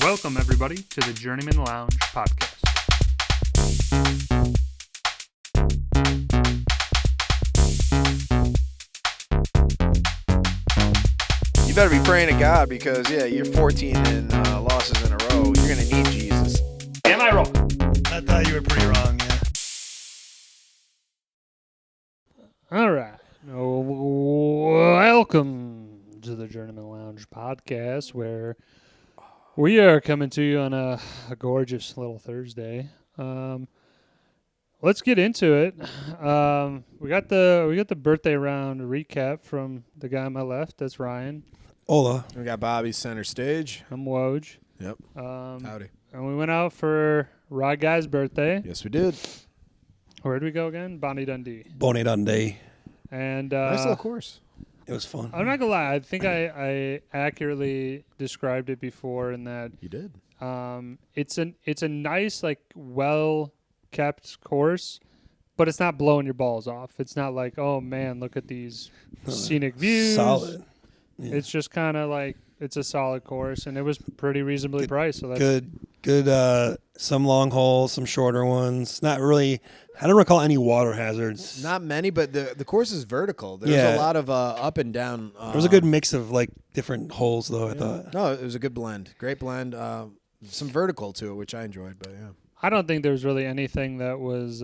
Welcome, everybody, to the Journeymen Lounge podcast. You better be praying to God because, you're 14 and losses in a row. You're going to need Jesus. Am I wrong? I thought you were pretty wrong, yeah. All right. Welcome to the Journeymen Lounge podcast, where we are coming to you on a gorgeous little Thursday. Let's get into it. We got the birthday round recap from the guy on my left. That's Ryan. Hola. We got Bobby center stage. I'm Woj. Yep. Howdy. And we went out for Rod Guy's birthday. Yes, we did. Where did we go again? Bonnie Dundee. Bonnie Dundee. And Nice little course. It was fun. I'm not gonna lie. I think I accurately described it before in that You did. it's a nice, like, well kept course, but it's not blowing your balls off. It's not like, oh man, look at these scenic views. Solid. Yeah. It's just kind of like it's a solid course, and it was pretty reasonably priced. So that's Good. Some long holes, some shorter ones. Not really. I don't recall any water hazards. Not many, but the course is vertical. There's a lot of up and down. There was a good mix of like different holes, though. I thought. No, it was a good blend. Great blend. Some vertical to it, which I enjoyed. But yeah. I don't think there was really anything that was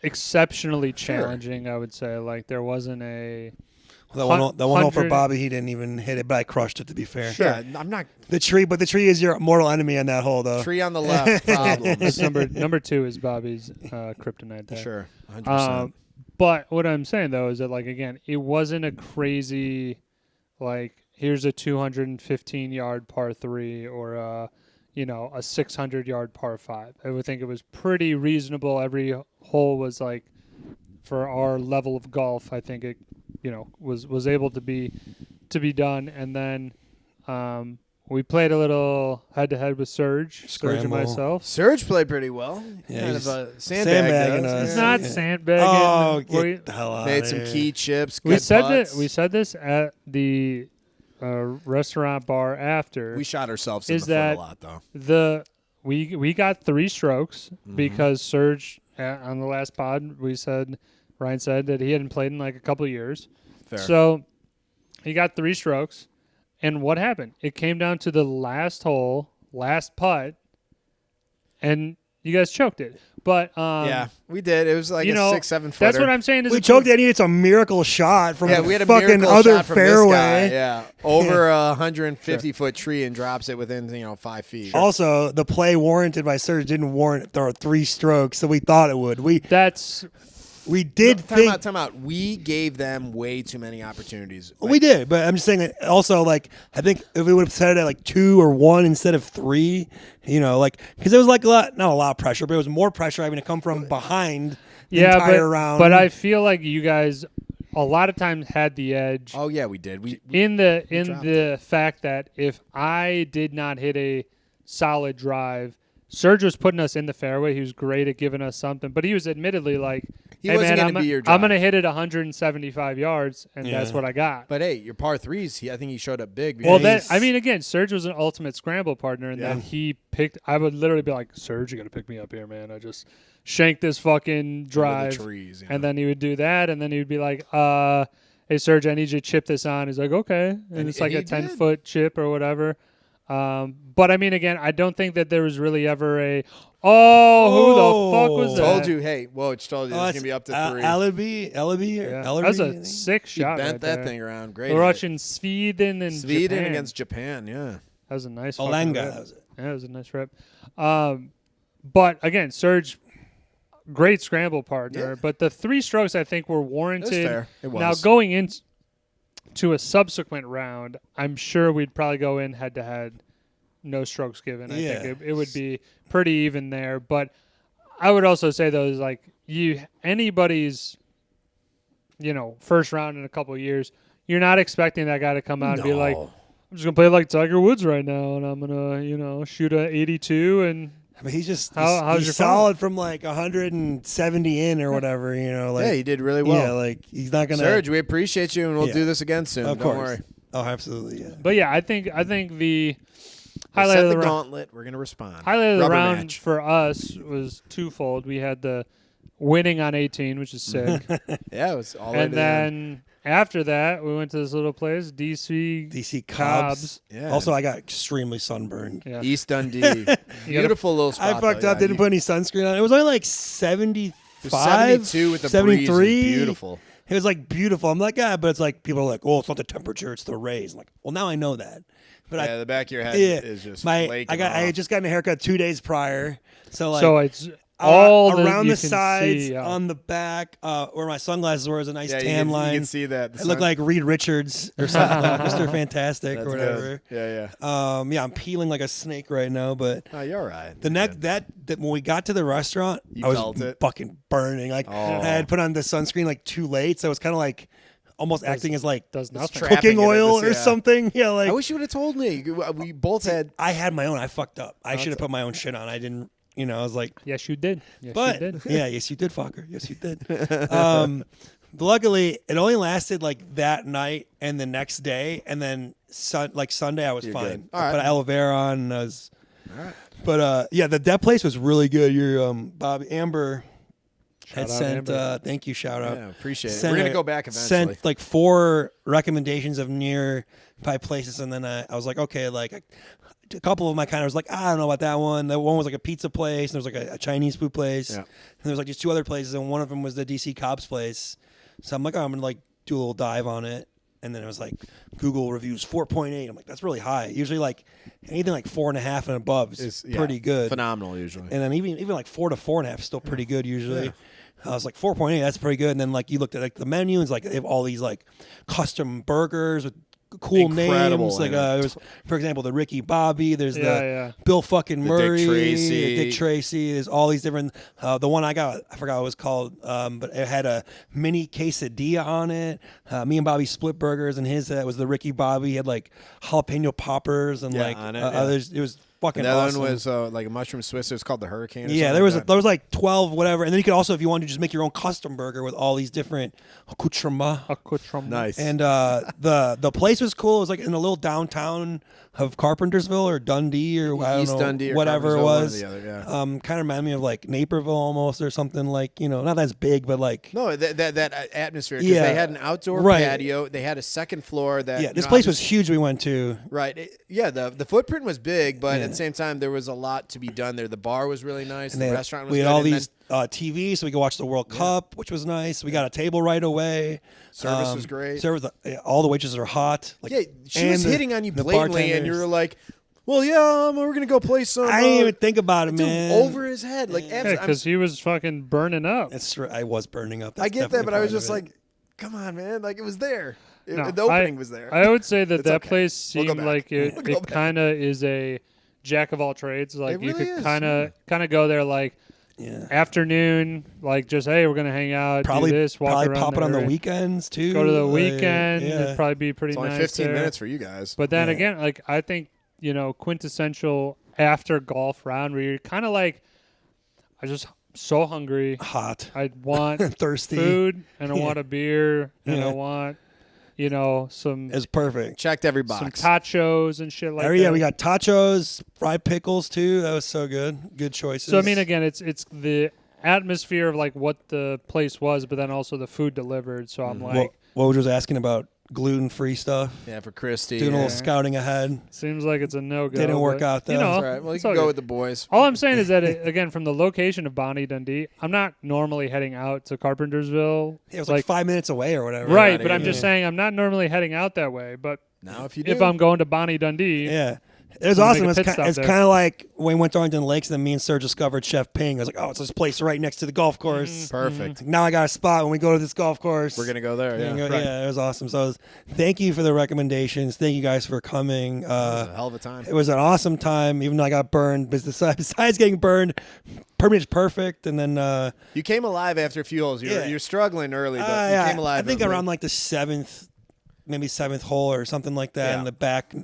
exceptionally challenging. I would say, like, there wasn't a. That one hole for 100 Bobby, he didn't even hit it, but I crushed it, to be fair. Sure. Yeah, I'm not. The tree is your mortal enemy on that hole, though. Tree on the left. Problems. number 2 is Bobby's kryptonite there. Sure. 100%. But what I'm saying, though, is that, like, again, it wasn't a crazy, like, here's a 215-yard par 3 or a 600-yard par 5. I would think it was pretty reasonable. Every hole was, like, for our level of golf, I think it, was able to be done. And then we played a little head-to-head with Serge and myself. Serge played pretty well. Yeah, kind he's of a sandbagging us. It's not sandbagging. Oh, get the hell out Made of some there. key chips. We good said putts. that. We said this at the restaurant bar after. We shot ourselves in Is the that foot a lot, though. We got 3 strokes because Serge on the last pod Ryan said that he hadn't played in like a couple of years. Fair. So he got 3 strokes, and what happened? It came down to the last hole, last putt, and you guys choked it. But yeah, we did. It was like a 6-7 footer. That's what I'm saying. Is We choked it. It's a miracle shot from we had a fucking miracle other shot from fairway. This guy, yeah, over a 150-foot tree and drops it within 5 feet. Also, the play warranted by Serge didn't warrant there are 3 strokes, so we thought it would. We did think. Time out. We gave them way too many opportunities. We did, but I'm just saying that also, like, I think if we would have set it at like 2 or 1 instead of 3, because it was like not a lot of pressure, but it was more pressure having to come from behind the entire round. But I feel like you guys a lot of times had the edge. Oh yeah, we did. We in the fact that if I did not hit a solid drive, Serge was putting us in the fairway. He was great at giving us something, but he was admittedly like, "Hey man, I'm going to hit it 175 yards, and that's what I got." But hey, your par 3s, I think he showed up big. Well, again, Serge was an ultimate scramble partner, and then he picked. I would literally be like, "Serge, you got to pick me up here, man. I just shanked this fucking drive." The trees, and then he would do that, and then he would be like, "Hey, Serge, I need you to chip this on." He's like, "Okay," and it's like a 10-foot chip or whatever. But I mean, again, I don't think that there was really ever a, who the fuck was that? Told you, hey, Woj told you it's going to be up to 3. Ellaby? That was a sick shot. He bent right that there. thing around. Great. We're watching Sweden and Japan. Against Japan, yeah. That was a nice Olenga. Yeah, it was a nice rip. But again, Serge, great scramble partner. Yeah. But the 3 strokes, I think, were warranted. It was fair. It was. Now, going into a subsequent round, I'm sure we'd probably go in head-to-head, no strokes given. I think it would be pretty even there. But I would also say, though, is like anybody's, first round in a couple of years, you're not expecting that guy to come out and be like, I'm just going to play like Tiger Woods right now, and I'm going to, shoot a 82 and I mean, he's your solid from like 170 in or whatever, yeah, he did really well. Yeah, like he's not gonna. Serge, we appreciate you, and we'll do this again soon. Of Don't course. worry. Oh, absolutely, yeah. But yeah, I think highlight set of the the round. gauntlet. We're gonna respond. Highlight of the Rubber round match. for us was twofold. We had the winning on 18, which is sick, Yeah, it was all the way and to the end. then after that we went to this little place, DC Cubs. Yeah. Also, I got extremely sunburned. Yeah. East Dundee. Beautiful little spot. I fucked though, up. yeah. Didn't put any sunscreen on. It was only like 75, It was 72 with the 73. breeze. It was beautiful. It was like beautiful. I'm like, but it's like people are like, oh, it's not the temperature, it's the rays. I'm like, well, now I know that. But Yeah, the back of your head is just I flaking I had off. just gotten a haircut 2 days prior, so like So it's all around you the can sides, see, yeah. on the back, where my sunglasses were, was a nice Yeah, tan you line. can see that. I look like Reed Richards or something, like Mr. Fantastic That's or whatever. good. Yeah. Yeah, I'm peeling like a snake right now, but Oh, you're all right. the next that when we got to the restaurant, You I was felt it? fucking burning. Like Oh. I had put on the sunscreen like too late, so it was kind of like almost acting as like does nothing. trapping cooking it in oil this, or yeah. something. Yeah, like I wish you would have told me. We both had. I had my own. I fucked up. I should have put my own shit on. I didn't. I was like, Yes, you did. Yes, but you did. yeah, yes, you did, fucker. Yes, you did. Luckily, it only lasted like that night and the next day, and then Sunday I was You're fine. good. All I right. put aloe vera on. And I was, All right. but yeah, that place was really good. Your Bobby Amber had Shout out, sent. Amber. Thank you, shout out. Yeah, appreciate it. Sent We're gonna a- go back eventually. Sent like 4 recommendations of nearby places, and then I was like, okay, like a couple of them I kind of was like, I don't know about that one. That one was like a pizza place, and there was like a Chinese food place, Yeah. and there was like just 2 other places, and one of them was the DC Cobbs place. So I'm like, oh, I'm gonna like do a little dive on it, and then it was like Google reviews 4.8. I'm like, that's really high. Usually like anything like 4.5 and above is It's- yeah, pretty good. Phenomenal usually. And then even like 4 to 4.5 is still pretty good usually. I was like 4.8, that's pretty good. And then like you looked at like the menu, and it's like they have all these like custom burgers with cool Incredible, names. Like and there was, for example, the Ricky Bobby. There's Yeah, the yeah. Bill fucking Dick Murray, Tracy. Dick Tracy. There's all these different. The one I got, I forgot what it was called, but it had a mini quesadilla on it. Me and Bobby split burgers, and his was the Ricky Bobby. He had like jalapeno poppers and Yeah, like on it, others. It was fucking And the other awesome. one was like a mushroom Swiss. It was called the Hurricane. Or Yeah, something there was like there was like 12 whatever, and then you could also, if you wanted to, just make your own custom burger with all these different accoutrements. Accoutrement. Nice. And the place was cool. It was like in the little downtown of Carpentersville or Dundee or I don't East know, Dundee or whatever it Carpentersville, one or was. the other, yeah. Kind of reminded me of like Naperville almost or something, like not as big, but like No, that atmosphere. Because Yeah. they had an outdoor Right. patio. They had a second floor that. yeah. This place was huge. We went to. Right. Yeah, the footprint was big, but Yeah. at the same time, there was a lot to be done there. The bar was really nice. And The they- restaurant was we had good, all and then these TVs, so we could watch the World Cup, which was nice. We got a table right away. Service was great. All the waitresses are hot. Like, Yeah, she and was the- hitting on you the blatantly, and you bartenders. were like, well, yeah, we're going to go play some. I didn't even think about it, dude, man. over his head. Like, Yeah, because he was fucking burning up. I was burning up. I That's get that, definitely but I was part of just it. like, come on, man. Like, it was there. No, The opening was there. I would say that It's that okay. place We'll go seemed back. like it, We'll go it back. kind of is a jack of all trades. Like It you really could is, kind of go there like yeah. afternoon, like just hey, we're gonna hang out, Probably do this, walk probably around pop it on the there, weekends too. go to the like, weekend. yeah. It'd probably be pretty It's only nice 15 there. minutes for you guys. But then Yeah. again, like I think quintessential after golf round where you're kind of like, I just so hungry. Hot, I want thirsty. food and I Yeah. want a beer and Yeah. I want some It's perfect. Checked every some box. tachos and shit like that. Yeah, we got tachos, fried pickles too. That was so good. Good choices. So I mean, again, it's the atmosphere of like what the place was, but then also the food delivered. So I'm like, what was asking about gluten-free stuff? Yeah, for Christy. Doing a yeah. little scouting ahead. seems like it's a no go. Didn't work out, though. You know, That's all right. Well, you it's can all go good. with the boys. All I'm saying is that again, from the location of Bonnie Dundee, I'm not normally heading out to Carpentersville. It was like 5 minutes away or whatever. right, outta but I'm here. just saying I'm not normally heading out that way. But Now, if you do. if I'm going to Bonnie Dundee, Yeah. It was I'm gonna awesome. make a It's, pit stop it's there. kind of like when we went to Arlington Lakes and then me and Serge discovered Chef Ping. I was like, oh, it's this place right next to the golf course. Perfect. Now I got a spot when we go to this golf course. We're going to go there. Yeah. Yeah, it was awesome. So thank you for the recommendations. Thank you guys for coming. It was a hell of a time. It was an awesome time, even though I got burned. But besides getting burned, permit's perfect. And then You came alive after a few holes. You're struggling early, but yeah, you came alive. I think around like the seventh hole or something like that Yeah. in the back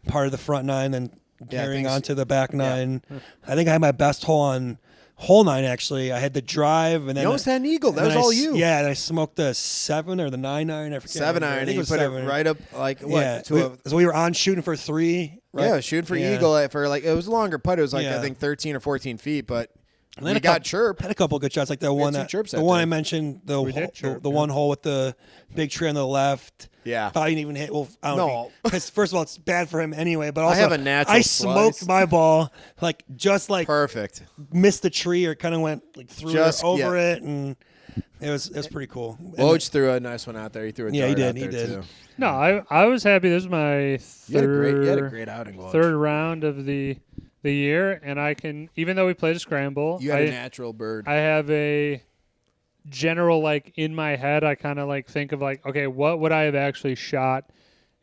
part of the front nine, then carrying things- on to the back nine. I think I had my best hole on hole 9, actually. I had the drive, and then You almost had an eagle. That was all you. Yeah, and I smoked the 7 or the 9 iron. I forget. 7 I iron. think And it you was put 7. it right up like what? Yeah, To a, so we were on shooting for 3, Right? Yeah, shooting for eagle for like it was a longer putt. It was like I think 13 or 14 feet, but we got chirp. Had a couple good shots, like the one I mentioned, the one hole with the big tree on the left. Yeah, probably didn't even hit. Well, I don't know. Because first of all, it's bad for him anyway. But also, I have a natural. I smoked my ball just perfect. Missed the tree or kind of went through over it, and it was pretty cool. Woj threw a nice one out there. He threw a dart he out did. there too. No, I was happy. This was my you had a great outing, Woj. Third round of the year, and I can, even though we played a scramble, you had a natural bird. I have a general, in my head, I kind of think of okay, what would I have actually shot?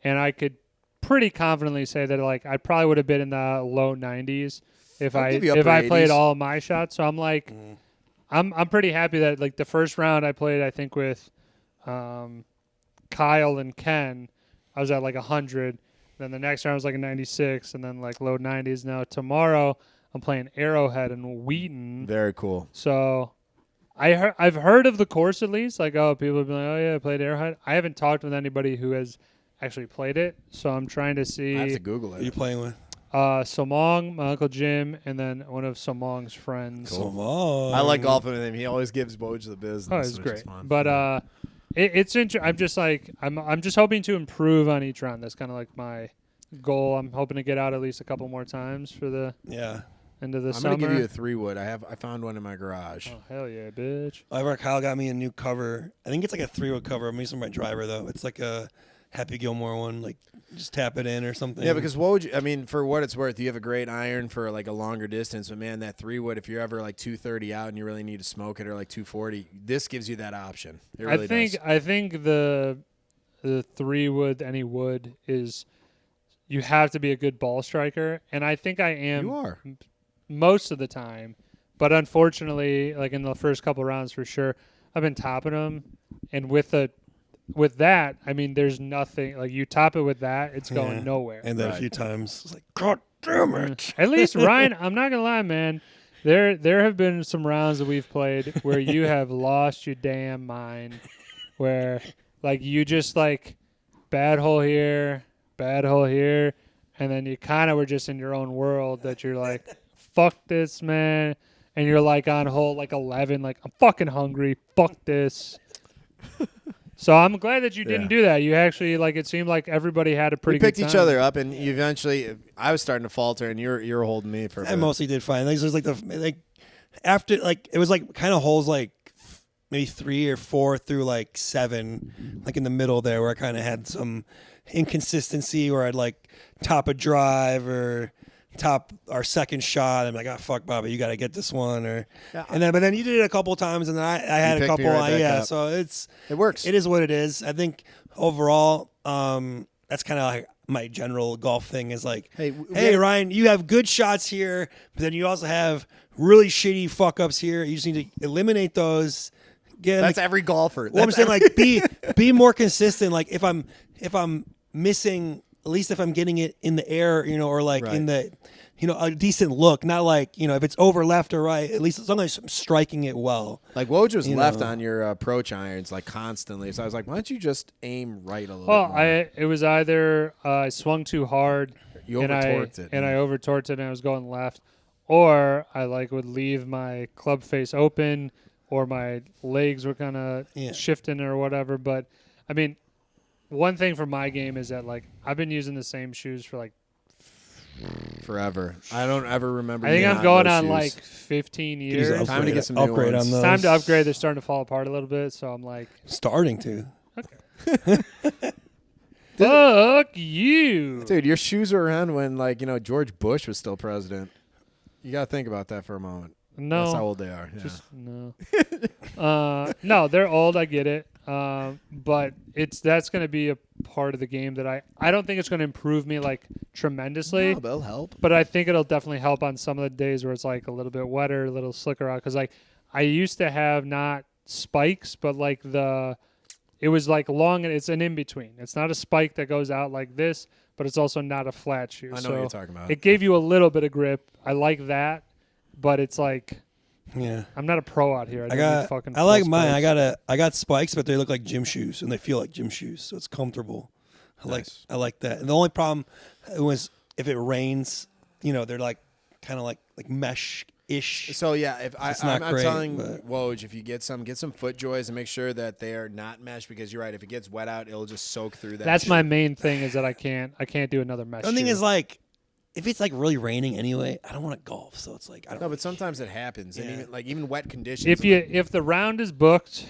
And I could pretty confidently say that I probably would have been in the low 90s if I played all of my shots. So I'm I'm pretty happy that the first round I played, I think with Kyle and Ken, I was at 100. Then the next round was a 96, and then low 90s. Now tomorrow I'm playing Arrowhead and Wheaton. Very cool. So I've heard of the course at least. People have been oh yeah, I played Arrowhead. I haven't talked with anybody who has actually played it, so I'm trying to see. I have to Google it. Who are you playing with? Somong, my Uncle Jim, and then one of Somong's friends. Cool. Somong. I like golfing with him. He always gives Woj the business. Oh, it's great. But it's interesting. I'm just I'm just hoping to improve on each round. That's kind of my goal. I'm hoping to get out at least a couple more times for the end of the summer. I'm gonna give you a 3-wood. I found one in my garage. Oh hell yeah, bitch! Kyle got me a new cover. I think it's a 3-wood cover. I'm using my driver though. It's a Happy Gilmore one. Just tap it in or something. Yeah, because Woj, I mean, for what it's worth, you have a great iron for a longer distance. But man, that 3-wood, if you're ever 230 out and you really need to smoke it, or 240, this gives you that option. It really does. I think the 3-wood, any wood is, you have to be a good ball striker, and I think I am. You are most of the time, but unfortunately, in the first couple rounds for sure, I've been topping them, and with that, I mean, there's nothing. You top it with that, it's going nowhere. And then a few times, it's God damn it. At least, Ryan, I'm not going to lie, man. There have been some rounds that we've played where you have lost your damn mind, where, you just, bad hole here, and then you kind of were just in your own world that you're fuck this, man. And you're, on hole, 11, I'm fucking hungry, fuck this. So I'm glad that you didn't do that. You actually it seemed like everybody had a pretty good time. We picked each other up, and you eventually, I was starting to falter, and you're holding me for a bit. I mostly did fine. It was after it was kind of holes maybe 3 or 4 through 7, in the middle there where I kind of had some inconsistency where I'd top a drive or top our second shot. I'm oh fuck, Bobby, you got to get this one, but then you did it a couple of times, and then I had a couple. So it works. It is what it is. I think overall, that's kind of my general golf thing is hey Ryan, you have good shots here, but then you also have really shitty fuck ups here. You just need to eliminate those. That's every golfer. Well, I'm saying be more consistent. If I'm missing, at least if I'm getting it in the air, or in the, a decent look, not if it's over left or right, at least as long as I'm striking it well. Woj was left on your approach irons constantly. So I was why don't you just aim right a little bit more? It was either I swung too hard you over-torqued it. And I over-torqued it and I was going left, or I would leave my club face open, or my legs were kind of shifting or whatever. But I mean, one thing for my game is that I've been using the same shoes for forever. I don't ever remember. I think I'm going on 15 years. Time to get some new ones. On those. Time to upgrade. They're starting to fall apart a little bit, so I'm starting to. Okay. Fuck you, dude. Your shoes were around when George Bush was still president. You got to think about that for a moment. No, that's how old they are. Yeah. Just no. No, they're old. I get it. But that's going to be a part of the game that I don't think it's going to improve me tremendously. No, they'll help. But I think it'll definitely help on some of the days where it's a little bit wetter, a little slicker out. Because I used to have not spikes, but it was long, and it's an in between. It's not a spike that goes out like this, but it's also not a flat shoe. I know what you're talking about. It gave you a little bit of grip. I like that, but it's yeah, I'm not a pro out here. I like mine. I got spikes, but they look like gym shoes, and they feel like gym shoes, so it's comfortable. I like that. And the only problem was if it rains, they're like kind of like mesh-ish. So yeah, if I'm great, telling but- Woj, if you get some FootJoys and make sure that they are not mesh, because you're right. If it gets wet out, it'll just soak through that. That's shit. my main thing is that I can't do another mesh. The thing shoe. is, like, if it's like really raining anyway, I don't want to golf. So it's like I don't. No, but sometimes it happens, Yeah. and even wet conditions. if the round is booked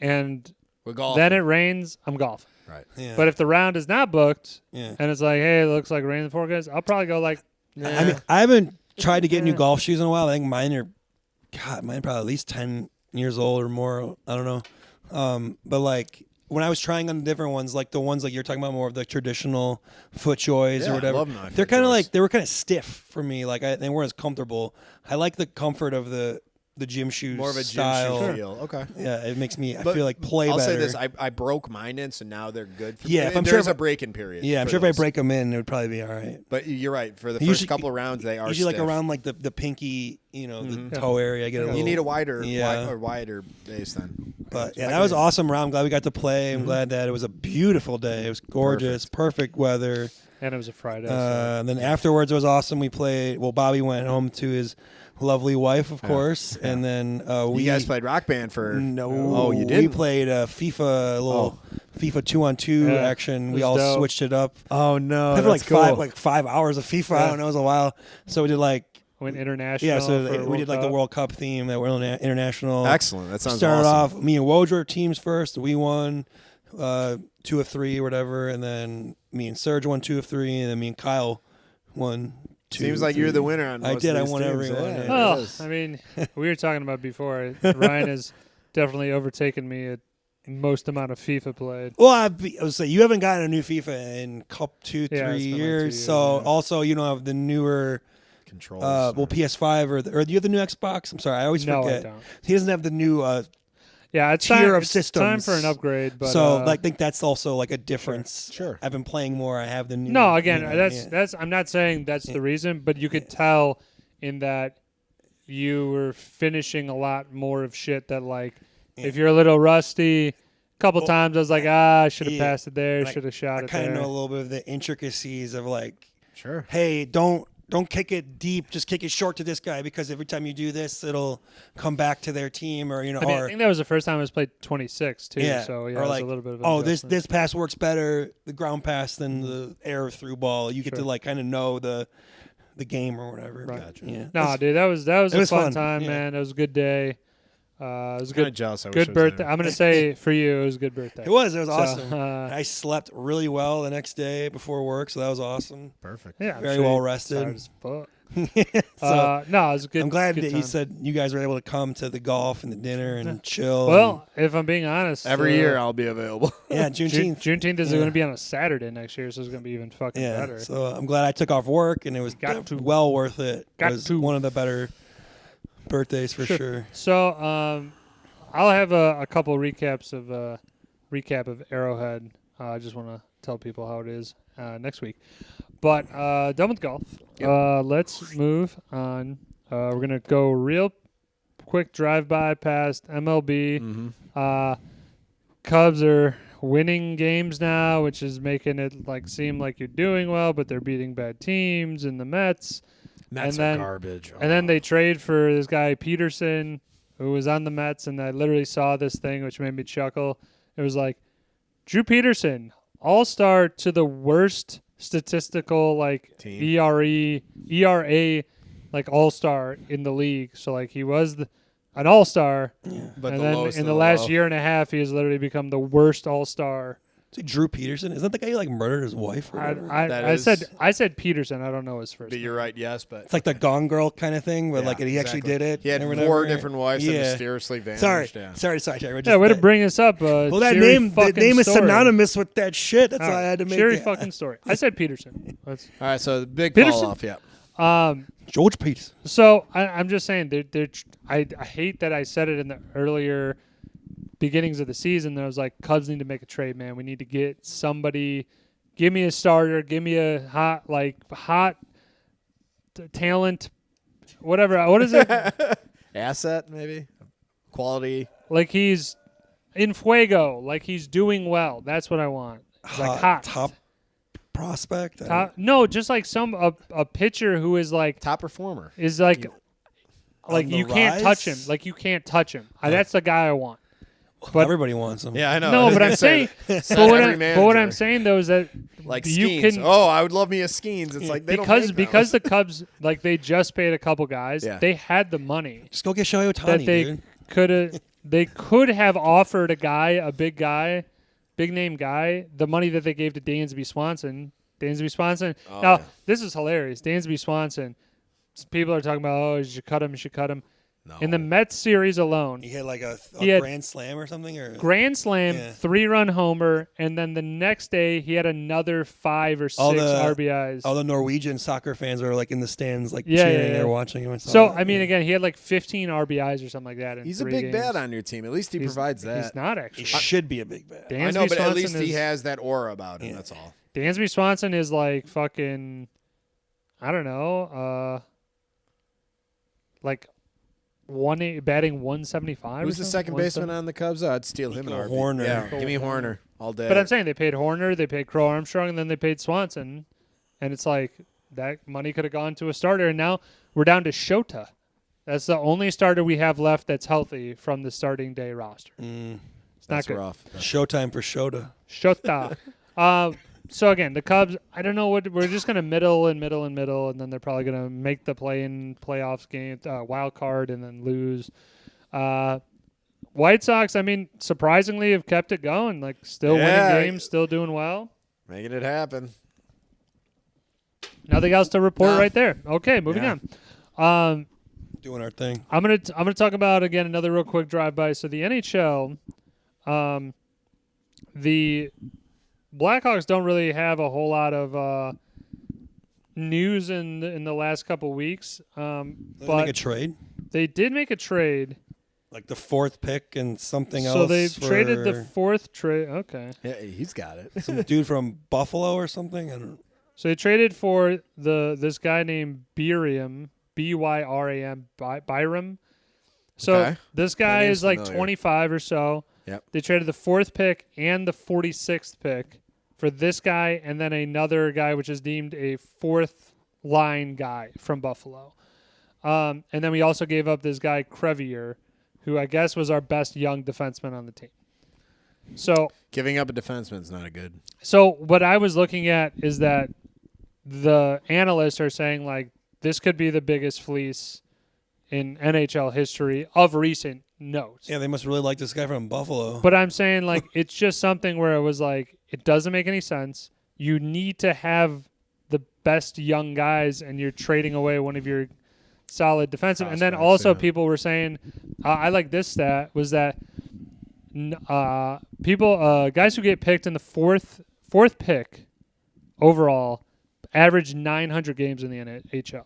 and we're golfing, then it rains, I'm golfing. right? Yeah. But if the round is not booked yeah. and it's like, hey, it looks like rain in the forecast, I'll probably go like, nah. I mean, I haven't tried to get new golf shoes in a while. I think mine are probably at least 10 years old or more. I don't know. But like when I was trying on the different ones, like the ones like you're talking about more of the traditional FootJoys Yeah, or I whatever, love my they're kind of FootJoys. like, they were kind of stiff for me. Like they weren't as comfortable. I like the comfort of the gym shoes More of a style. gym shoe feel. Okay. Yeah, it makes me, I But feel like play I'll better. say this: I broke mine in, so now they're good. For Yeah, if I'm there's sure a break-in period. Yeah, I'm for sure if I those. break them in, it would probably be all right. But you're right. For the Usually- first couple of rounds, they are Usually stiff. like around like the pinky, the Yeah. toe area. I get a You little. You need a wider, Yeah. wider base then. But yeah, I that was agree. awesome round. I'm glad we got to play. I'm glad that it was a beautiful day. It was gorgeous, perfect weather. and it was a Friday. so. And then afterwards, it was awesome. We played. Well, Bobby went home to his lovely wife, of course, and then we You guys played Rock Band for No, Oh, you We didn't. played FIFA, a little FIFA 2-on-2 Yeah, action. it We was all dope. switched it up. Oh no, I played like 5 hours of FIFA. I Yeah. don't know, it was a while. So we did like Went international. yeah. So for we World did like the Cup. World Cup theme that we're international. Excellent. That sounds Started awesome. off, me and Woj were teams first. We won 2 of 3 or whatever, and then me and Serge won 2 of 3, and then me and Kyle won 2. Seems like you're the winner on I most did. of I these won teams. every one, Yeah, yeah. it Oh, is. I mean, we were talking about before. Ryan has definitely overtaken me at most amount of FIFA played. Well, I would say you haven't gotten a new FIFA in two, Yeah, 3 it's been like 2 years. years, So yeah. also you don't have the newer, Controls. PS5 or do you have the new Xbox? I'm sorry, I always No, forget. I don't. He doesn't have the new. Yeah, it's Tier time, of it's time systems. for an upgrade. But So I think that's also like a difference. Sure. I've been playing more. I have the new. no, again, you know, that's yeah. that's. I'm not saying that's the reason, but you could tell in that you were finishing a lot more of shit that like if you're a little rusty. A couple times I was like, I should have yeah. passed it there, Like, should have shot I it kind there. of know a little bit of the intricacies of like, Sure. hey, don't kick it deep. Just kick it short to this guy because every time you do this, it'll come back to their team or I mean, or I think that was the first time I was played 26 too. yeah, So yeah, or it was like a little bit of. oh, adjustment. this pass works better, the ground pass than the air through ball. You get Sure. to like kind of know the game or whatever. Right. Gotcha. Yeah. No, dude, that was it a was fun fun, time, yeah. man. It was a good day. It was a Kind of good, jealous. I wish I good was birthday. there. I'm gonna say for you, it was a good birthday. It was So, awesome. I slept really well the next day before work, so that was awesome. Perfect. yeah, I'm very sure well you rested. tired as fuck. So No, it was a good. I'm glad good that time. you said you guys were able to come to the golf and the dinner and chill. Well, if I'm being honest, Every year I'll be available. yeah, Juneteenth. Juneteenth is Yeah. going to be on a Saturday next year, so it's going to be even fucking Yeah, better. so I'm glad I took off work and it was Got to. well worth it. Got It was to. one of the better birthdays for sure. So, I'll have a couple recaps of recap of Arrowhead. I just want to tell people how it is next week. But done with golf. Let's move on. We're gonna go real quick drive-by past MLB. Mm-hmm. Cubs are winning games now, which is making it like seem like you're doing well, but they're beating bad teams. And the Mets. Mets And then- are garbage. And then they trade for this guy Peterson, who was on the Mets, and I literally saw this thing which made me chuckle. It was like Drew Peterson, all-star to the worst statistical like Team. ERA like all-star in the league. So like he was an all-star, but and the then lowest in of the the last low. year and a half, he has literally become the worst all-star. So Drew Peterson, is that the guy who like murdered his wife or whatever? I said Peterson. I don't know his first But name. you're right. Yes, but It's like the Gone Girl kind of thing, but Yeah, like he actually exactly. did it. He had or 4 whatever. different wives that Yeah. mysteriously vanished. Sorry, Yeah. sorry. Yeah, way to bring us up. Well, that cheery name, the fucking name is story. synonymous with that shit. That's All why I right, had to make cheery it. fucking story. I said Peterson. That's, All right, so the big Peterson? fall off. Yeah. George Peterson. so I'm just saying, I hate that I said it in the earlier beginnings of the season. That I was like, Cubs need to make a trade, man. We need to get somebody. Give me a starter. Give me a hot talent. Whatever. What is it? Asset maybe. Quality. Like he's in fuego. Like he's doing well. That's what I want. It's like hot. Top prospect? No, just like a pitcher who is like Top performer. is like On the you can't touch him. rise? Like you can't touch him. That's the guy I want. But Everybody wants him. Yeah, I know. no, but I'm saying, but what I'm saying though is that like you Skeens. can. I would love me a Skeens. It's like they because don't make because those. the Cubs like they just paid a couple guys. Yeah. They had the money Just go get Shohei that Ohtani, dude. they could have offered a big name guy, the money that they gave to Dansby Swanson. Oh, Now yeah. this is hilarious. Dansby Swanson. People are talking about, you should cut him. No. In the Mets series alone, He had like a He had- grand slam or something, or grand slam, Yeah. 3-run homer, and then the next day he had another 5 or 6 RBIs. all the Norwegian soccer fans are like in the stands, like Yeah, cheering yeah. or watching him. So I mean, again, he had like 15 RBIs or something like that. In He's a 3 big games. bat on your team. At least he provides that. He's not he actually. should be a big bat. Dansby I know, but at Swanson least he is- has that aura about him. Yeah. That's all. Dansby Swanson is like fucking, I don't know, like batting 175. Who's the second baseman on the Cubs? I'd steal him. in a heartbeat. Horner. Yeah, give me Horner all day. But I'm saying they paid Horner, they paid Crow Armstrong, and then they paid Swanson, and it's like that money could have gone to a starter, and now we're down to Shota. That's the only starter we have left that's healthy from the starting day roster. It's not that's good. rough. Showtime for Shota. Shota. So again, the Cubs, I don't know what we're just gonna middle, and then they're probably gonna make the playoffs game, wild card, and then lose. White Sox, I mean, surprisingly have kept it going. Like still winning games, still doing well. Making it happen. Nothing else to report Nah. right there. Okay, moving Yeah. on. Doing our thing. I'm gonna talk about again another real quick drive by. So the NHL, the Blackhawks don't really have a whole lot of news in the last couple weeks, Did they but make a trade, they did make a trade. like the 4th pick and something else. So they for traded the 4th trade. Okay, Yeah, he's got it. some dude from Buffalo or something. I don't. so they traded for this guy named Byram, Byram, Byram. So Okay. this guy name's is like familiar. 25 or so. Yep. They traded the 4th pick and the 46th pick for this guy, and then another guy which is deemed a 4th line guy from Buffalo. And then we also gave up this guy Crevier, who I guess was our best young defenseman on the team. So Giving up a defenseman is not a good. So what I was looking at is that the analysts are saying like this could be the biggest fleece in NHL history of recent notes. Yeah, they must really like this guy from Buffalo. But I'm saying like it's just something where it was like it doesn't make any sense. You need to have the best young guys, and you're trading away one of your solid defensive. And then Prospects, also yeah. people were saying, I like this stat was that guys who get picked in the fourth pick overall average 900 games in the NHL.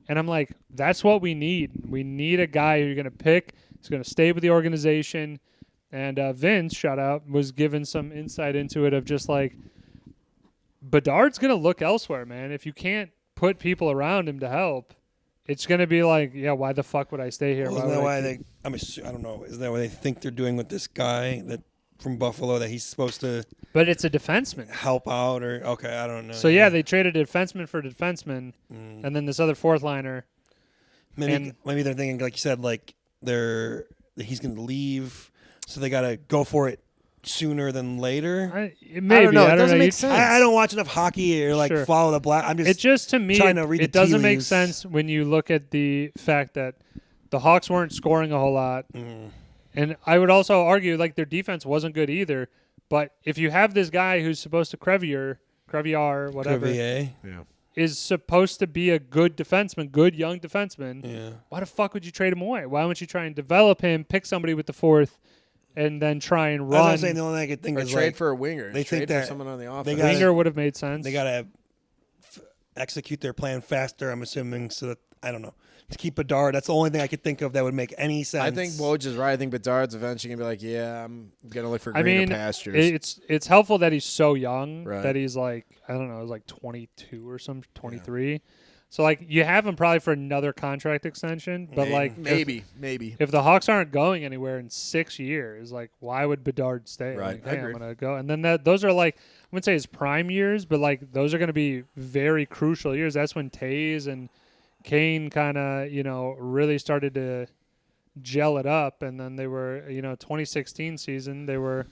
And I'm like, that's what we need. We need a guy who you're going to pick. He's going to stay with the organization. And Vince, shout out, was given some insight into it of just like, Bedard's going to look elsewhere, man. If you can't put people around him to help, it's going to be like, yeah, why the fuck would I stay here? Well, isn't that why they? I don't know. Isn't that what they think they're doing with this guy that from Buffalo that he's supposed to But it's a defenseman. help out? Or okay, I don't know. So, yeah, they traded a defenseman for a defenseman, and then this other 4th liner. maybe they're thinking like you said, like he's going to leave, so they got to go for it sooner than later. Maybe. I don't know. It I don't doesn't know. make sense. I don't watch enough hockey or like Sure. follow the black. I'm just It just, to me, trying to read it the tea doesn't make leaves. sense when you look at the fact that the Hawks weren't scoring a whole lot. And I would also argue like their defense wasn't good either. But if you have this guy who's supposed to Crevier, whatever, Crevier. Yeah. is supposed to be a good defenseman, good young defenseman, Yeah. why the fuck would you trade him away? Why don't you try and develop him, pick somebody with the 4th, and then try and That's what I'm run? saying. The only thing I could think Or is trade like for a winger. they trade think for that someone on the they offense. gotta- Winger would have made sense. they got to execute their plan faster. I'm assuming so that I don't know to keep Bedard. That's the only thing I could think of that would make any sense. I think Woj is right. I think Bedard's eventually gonna be like, yeah, I'm gonna look for greener pastures. It's helpful that he's so young Right. that he's like, I don't know, he's like 22 or some 23. So like you have him probably for another contract extension, but like maybe if the Hawks aren't going anywhere in 6 years, like why would Bedard stay? Right, Like, I hey, agree. I'm gonna go, and then those are like I wouldn't say his prime years, but like those are gonna be very crucial years. That's when Tays and Kane kind of really started to gel it up, and then they were 2016 season they were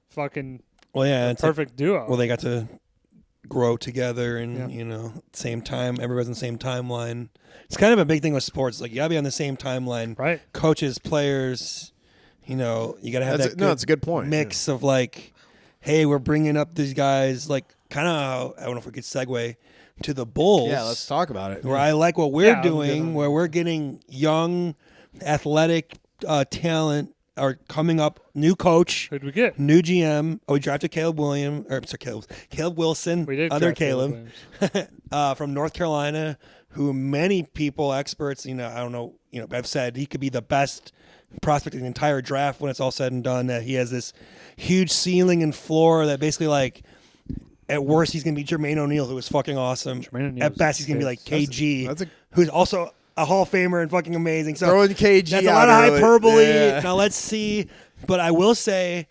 fucking it's perfect duo. Well, they got to grow together and, same time. Everybody's on the same timeline. It's kind of a big thing with sports. Like, you got to be on the same timeline. Right. Coaches, players, you got to have that's a good point. Mix of like, hey, we're bringing up these guys, like kind of, I don't know if we could segue to the Bulls. Yeah, let's talk about it. Where I like what we're I'm good doing, on where we're getting young, athletic talent are coming up. New coach. Who'd we get? New GM. We drafted Caleb Wilson. We did Other draft Caleb from North Carolina, who many people, experts, I don't know, have said he could be the best prospect in the entire draft when it's all said and done. That he has this huge ceiling and floor that basically like. At worst, he's going to be Jermaine O'Neal, who is fucking awesome. At best, he's going to be like KG, who's also a Hall of Famer and fucking amazing. So throwing KG that's a lot of hyperbole. Yeah. Now let's see. But I will say,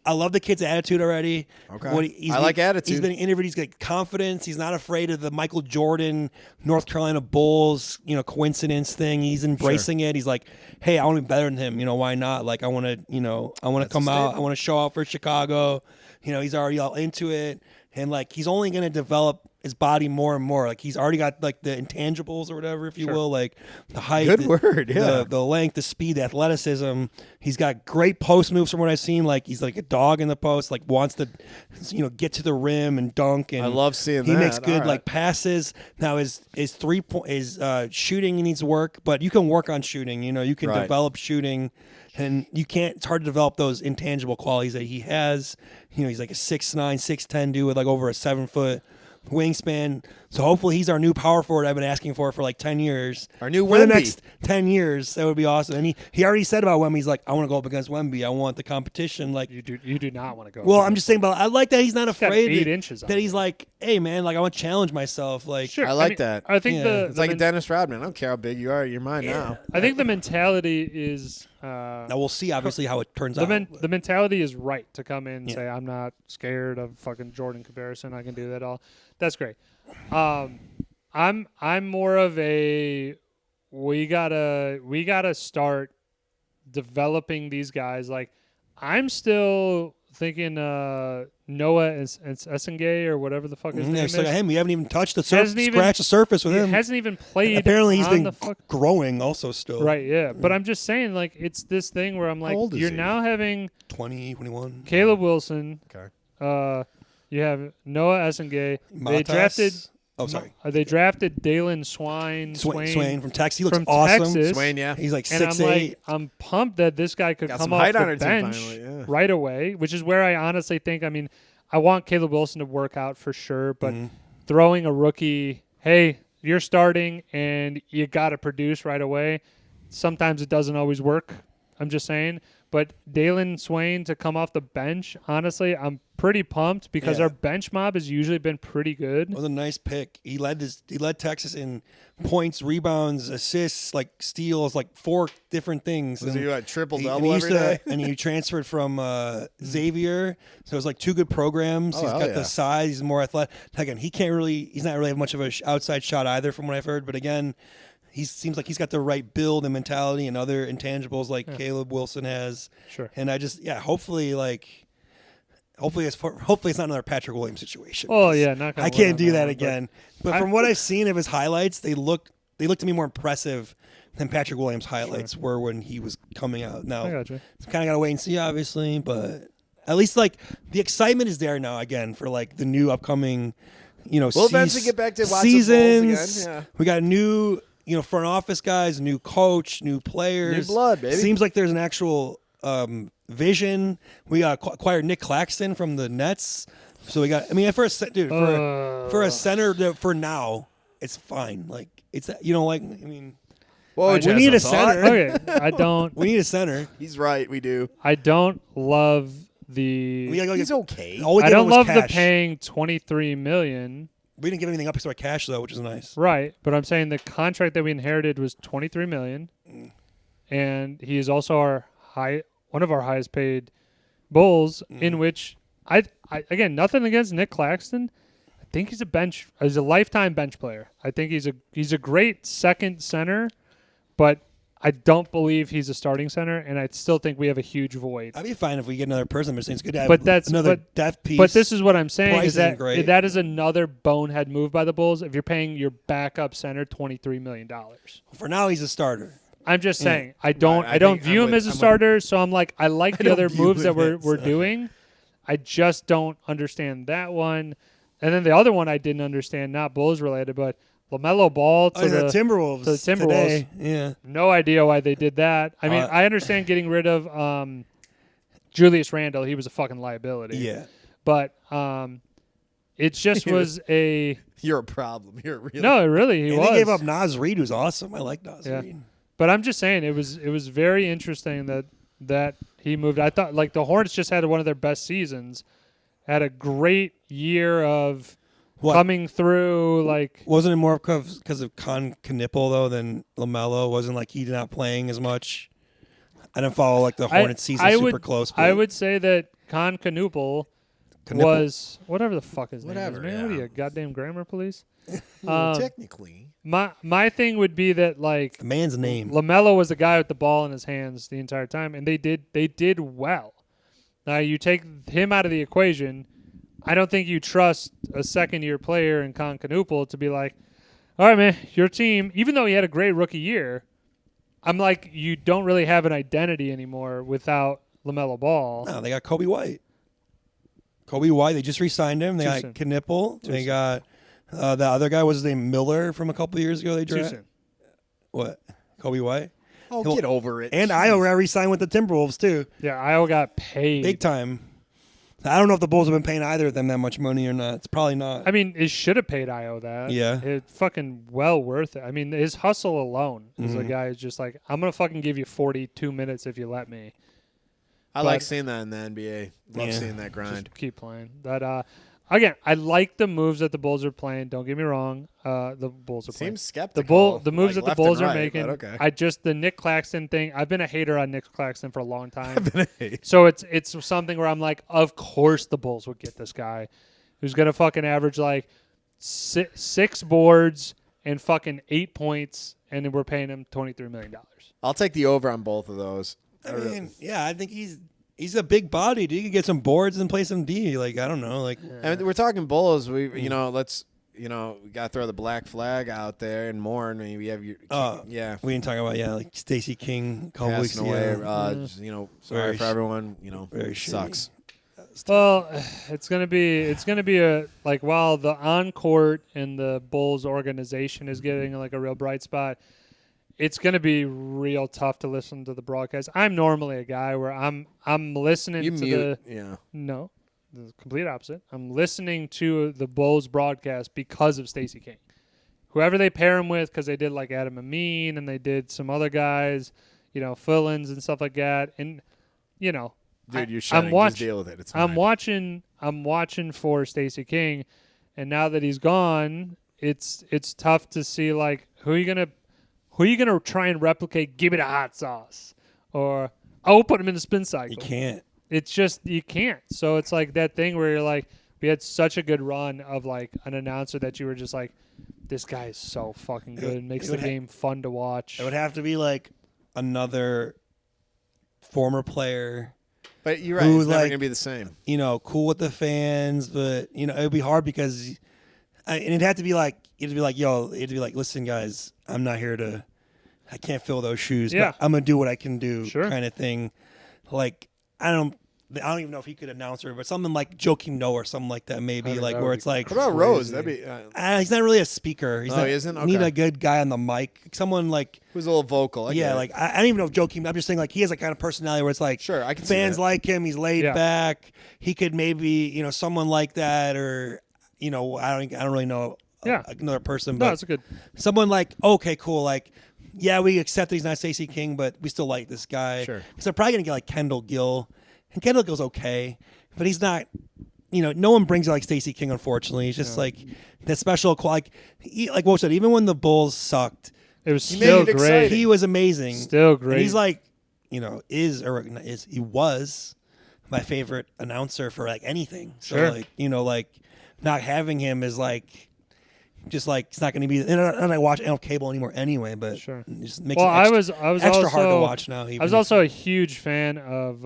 I love the kid's attitude already. Okay. I like attitude. He's been interviewed. He's got confidence. He's not afraid of the Michael Jordan, North Carolina Bulls, coincidence thing. He's embracing it. He's like, hey, I want to be better than him. Why not? Like, I want to come out. I want to show out for Chicago. He's already all into it. And, like, he's only going to develop his body more and more. Like, he's already got, like, the intangibles or whatever, if you will. Like, the height. The length, the speed, the athleticism. He's got great post moves from what I've seen. Like, he's like a dog in the post. Like, wants to, get to the rim and dunk. And I love seeing that. He makes good, like, passes. Now, his shooting needs work. But you can work on shooting. You can develop shooting. And you can't. It's hard to develop those intangible qualities that he has. He's like a 6'9", 6'10" dude with like over a 7-foot wingspan. So hopefully he's our new power forward I've been asking for like 10 years. Our new for Wemby. the next 10 years. That would be awesome. And he already said about Wemby, he's like, I want to go up against Wemby. I want the competition. Like You do not want to go. Well, I'm just saying, but I like that he's not afraid. Got 8 inches on that he's him. like, hey man, like I want to challenge myself. Like Sure. I like that. I think It's like a Dennis Rodman. I don't care how big you are. You're mine now. I think the mentality is. Now we'll see, obviously, how it turns out. The mentality is right to come in and say, I'm not scared of fucking Jordan comparison. I can do that all. That's great. I'm more of a we gotta start developing these guys. Like I'm still thinking Noah Essengay or whatever the fuck his name is. Like him. We haven't even touched the surface, scratched the surface with him. He hasn't even played. Apparently, he's on been growing also still. Right, yeah. But I'm just saying, like, it's this thing where I'm like, you're now having 20, 21. Caleb Wilson. Okay. You have Noah Essengay. They drafted Dalen Swain from Texas. He looks from awesome. Texas. Swain, yeah. He's like And 6'8". I'm pumped that this guy could Got come some off height on the our team bench finally, yeah. right away, which is where I honestly think, I want Caleb Wilson to work out for sure, but throwing a rookie, hey, you're starting and you got to produce right away. Sometimes it doesn't always work. I'm just saying. But Dalen Swain to come off the bench, honestly, I'm pretty pumped because our bench mob has usually been pretty good. It was a nice pick. He led Texas in points, rebounds, assists, like steals, like 4 different things. Was he like triple-double and every day? And he transferred from Xavier, so it was like 2 good programs. He's got the size. He's more athletic. Again, he's not really have much of an outside shot either from what I've heard, but again, he seems like he's got the right build and mentality and other intangibles like Caleb Wilson has. Sure. And I just, hopefully it's not another Patrick Williams situation. Oh yeah, not gonna I can't do that one, again. But from what I've seen of his highlights, they look to me more impressive than Patrick Williams' highlights were when he was coming out. Now, I got you. Kind of got to wait and see, obviously, but at least like the excitement is there now again for like the new upcoming, we'll eventually get back to watch seasons. The Bulls again. Yeah. We got new, front office guys, new coach, new players, new blood, baby. Seems like there's an actual vision. We acquired Nick Claxton from the Nets, so we got. For a center for now, it's fine. Like it's Whoa, we need a center. Okay, I don't. We need a center. He's right. We do. I don't love the. He's okay. I don't love the paying $23 million We didn't give anything up except for cash though, which is nice. Right, but I'm saying the contract that we inherited was $23 million, and he is also one of our highest paid Bulls. In which I again, nothing against Nick Claxton. I think he's a lifetime bench player. I think he's a great second center, but I don't believe he's a starting center, and I still think we have a huge void. I'd be fine if we get another person, but it's good to have another depth piece. But this is what I'm saying is that great. that is another bonehead move by the Bulls. If you're paying your backup center $23 million, for now he's a starter. I'm just saying I don't view him as a starter. So I'm like I like the other moves that we're doing. I just don't understand that one. And then the other one I didn't understand, not Bulls related, but LaMelo Ball to the Timberwolves. Today. Yeah. No idea why they did that. I mean, I understand getting rid of Julius Randle. He was a fucking liability. Yeah. But it just was a... You're a problem. You're really... No, really, he was. They gave up Naz Reid, who's awesome. I like Naz Reid. But I'm just saying, it was very interesting that he moved. I thought, like, the Hornets just had one of their best seasons. Had a great year of... coming through, like... Wasn't it more because of Knipple, though, than LaMelo? Wasn't like he not playing as much? I didn't follow like the Hornets season super close. I would say that Knipple was... Whatever the fuck his name is. Man, what are you, goddamn grammar police? Technically. My thing would be that, like... The man's name. LaMelo was the guy with the ball in his hands the entire time, and they did well. Now, you take him out of the equation... I don't think you trust a second-year player in Knipple to be like, all right, man, your team, even though he had a great rookie year, I'm like, you don't really have an identity anymore without LaMelo Ball. No, they got Kobe White. They just re-signed him. They got Knipple. They got the other guy, was his name Miller from a couple of years ago. They drafted. What? Kobe White? Oh, get over it. And Io got re-signed with the Timberwolves, too. Yeah, Io got paid. Big time. I don't know if the Bulls have been paying either of them that much money or not. It's probably not. I mean, it should have paid Io that. Yeah. It's fucking well worth it. I mean, his hustle alone is a guy who's just like, I'm going to fucking give you 42 minutes if you let me. I like seeing that in the NBA. Love seeing that grind. Just keep playing. But, again, I like the moves that the Bulls are playing. Don't get me wrong. The Bulls are playing. Seems skeptical. The moves that the Bulls are making. Okay. The Nick Claxton thing. I've been a hater on Nick Claxton for a long time. I've been a hater. So it's something where I'm like, of course the Bulls would get this guy who's going to fucking average like 6 boards and fucking 8 points, and then we're paying him $23 million. I'll take the over on both of those. I mean, I think he's a big body. Dude. He can get some boards and play some D. Like, I don't know. Like, I mean, we're talking Bulls. We we got to throw the black flag out there and more. I mean, we have your we didn't talk about like Stacey King a couple weeks away. ago. Sorry for everyone. Very sucks. Well, it's gonna be a like while the on court and the Bulls organization is getting like a real bright spot. It's going to be real tough to listen to the broadcast. I'm normally a guy where I'm listening No, the complete opposite. I'm listening to the Bulls broadcast because of Stacey King. Whoever they pair him with, because they did like Adam Amin and they did some other guys, fill-ins and stuff like that. And, dude, you're shutting. Just deal with it. It's fine. I'm watching for Stacey King, and now that he's gone, it's tough to see like who are you gonna try and replicate? Give me the hot sauce, or we'll put him in the spin cycle. You can't. It's just you can't. So it's like that thing where you're like, we had such a good run of like an announcer that you were just like, this guy is so fucking good. It makes the game fun to watch. It would have to be like another former player. But you're right. It's never going to be the same. Cool with the fans, but it would be hard because, and it'd have to be like, listen, guys, I'm not here I can't fill those shoes, but I'm going to do what I can do kind of thing. Like, I don't even know if he could announce her, but something like Joakim Noah or something like that, maybe, like where it's like. What about Rose? That'd be. He's not really a speaker. He isn't? Okay. Need a good guy on the mic. Someone like. Who's a little vocal. I don't even know if Joakim. I'm just saying, like, he has a kind of personality where it's like. Sure, I can fans see that. like him. He's laid back. He could maybe, someone like that, or, I don't really know. Another person. But it's a good. Someone like, okay, cool. Like, yeah, we accept that he's not Stacey King, but we still like this guy. Sure. Because they're probably going to get like Kendall Gill. And Kendall Gill's okay, but he's not no one brings it like Stacey King. Unfortunately, he's just like that special. Like Will said, even when the Bulls sucked, it was still great. exciting. He was amazing. Still great. And he's like, he was my favorite announcer for like anything. So Sure. like not having him is like just like it's not going to be. And I watch cable anymore anyway, but Sure. it just makes Well, it I was extra also hard to watch now. I was also a huge fan of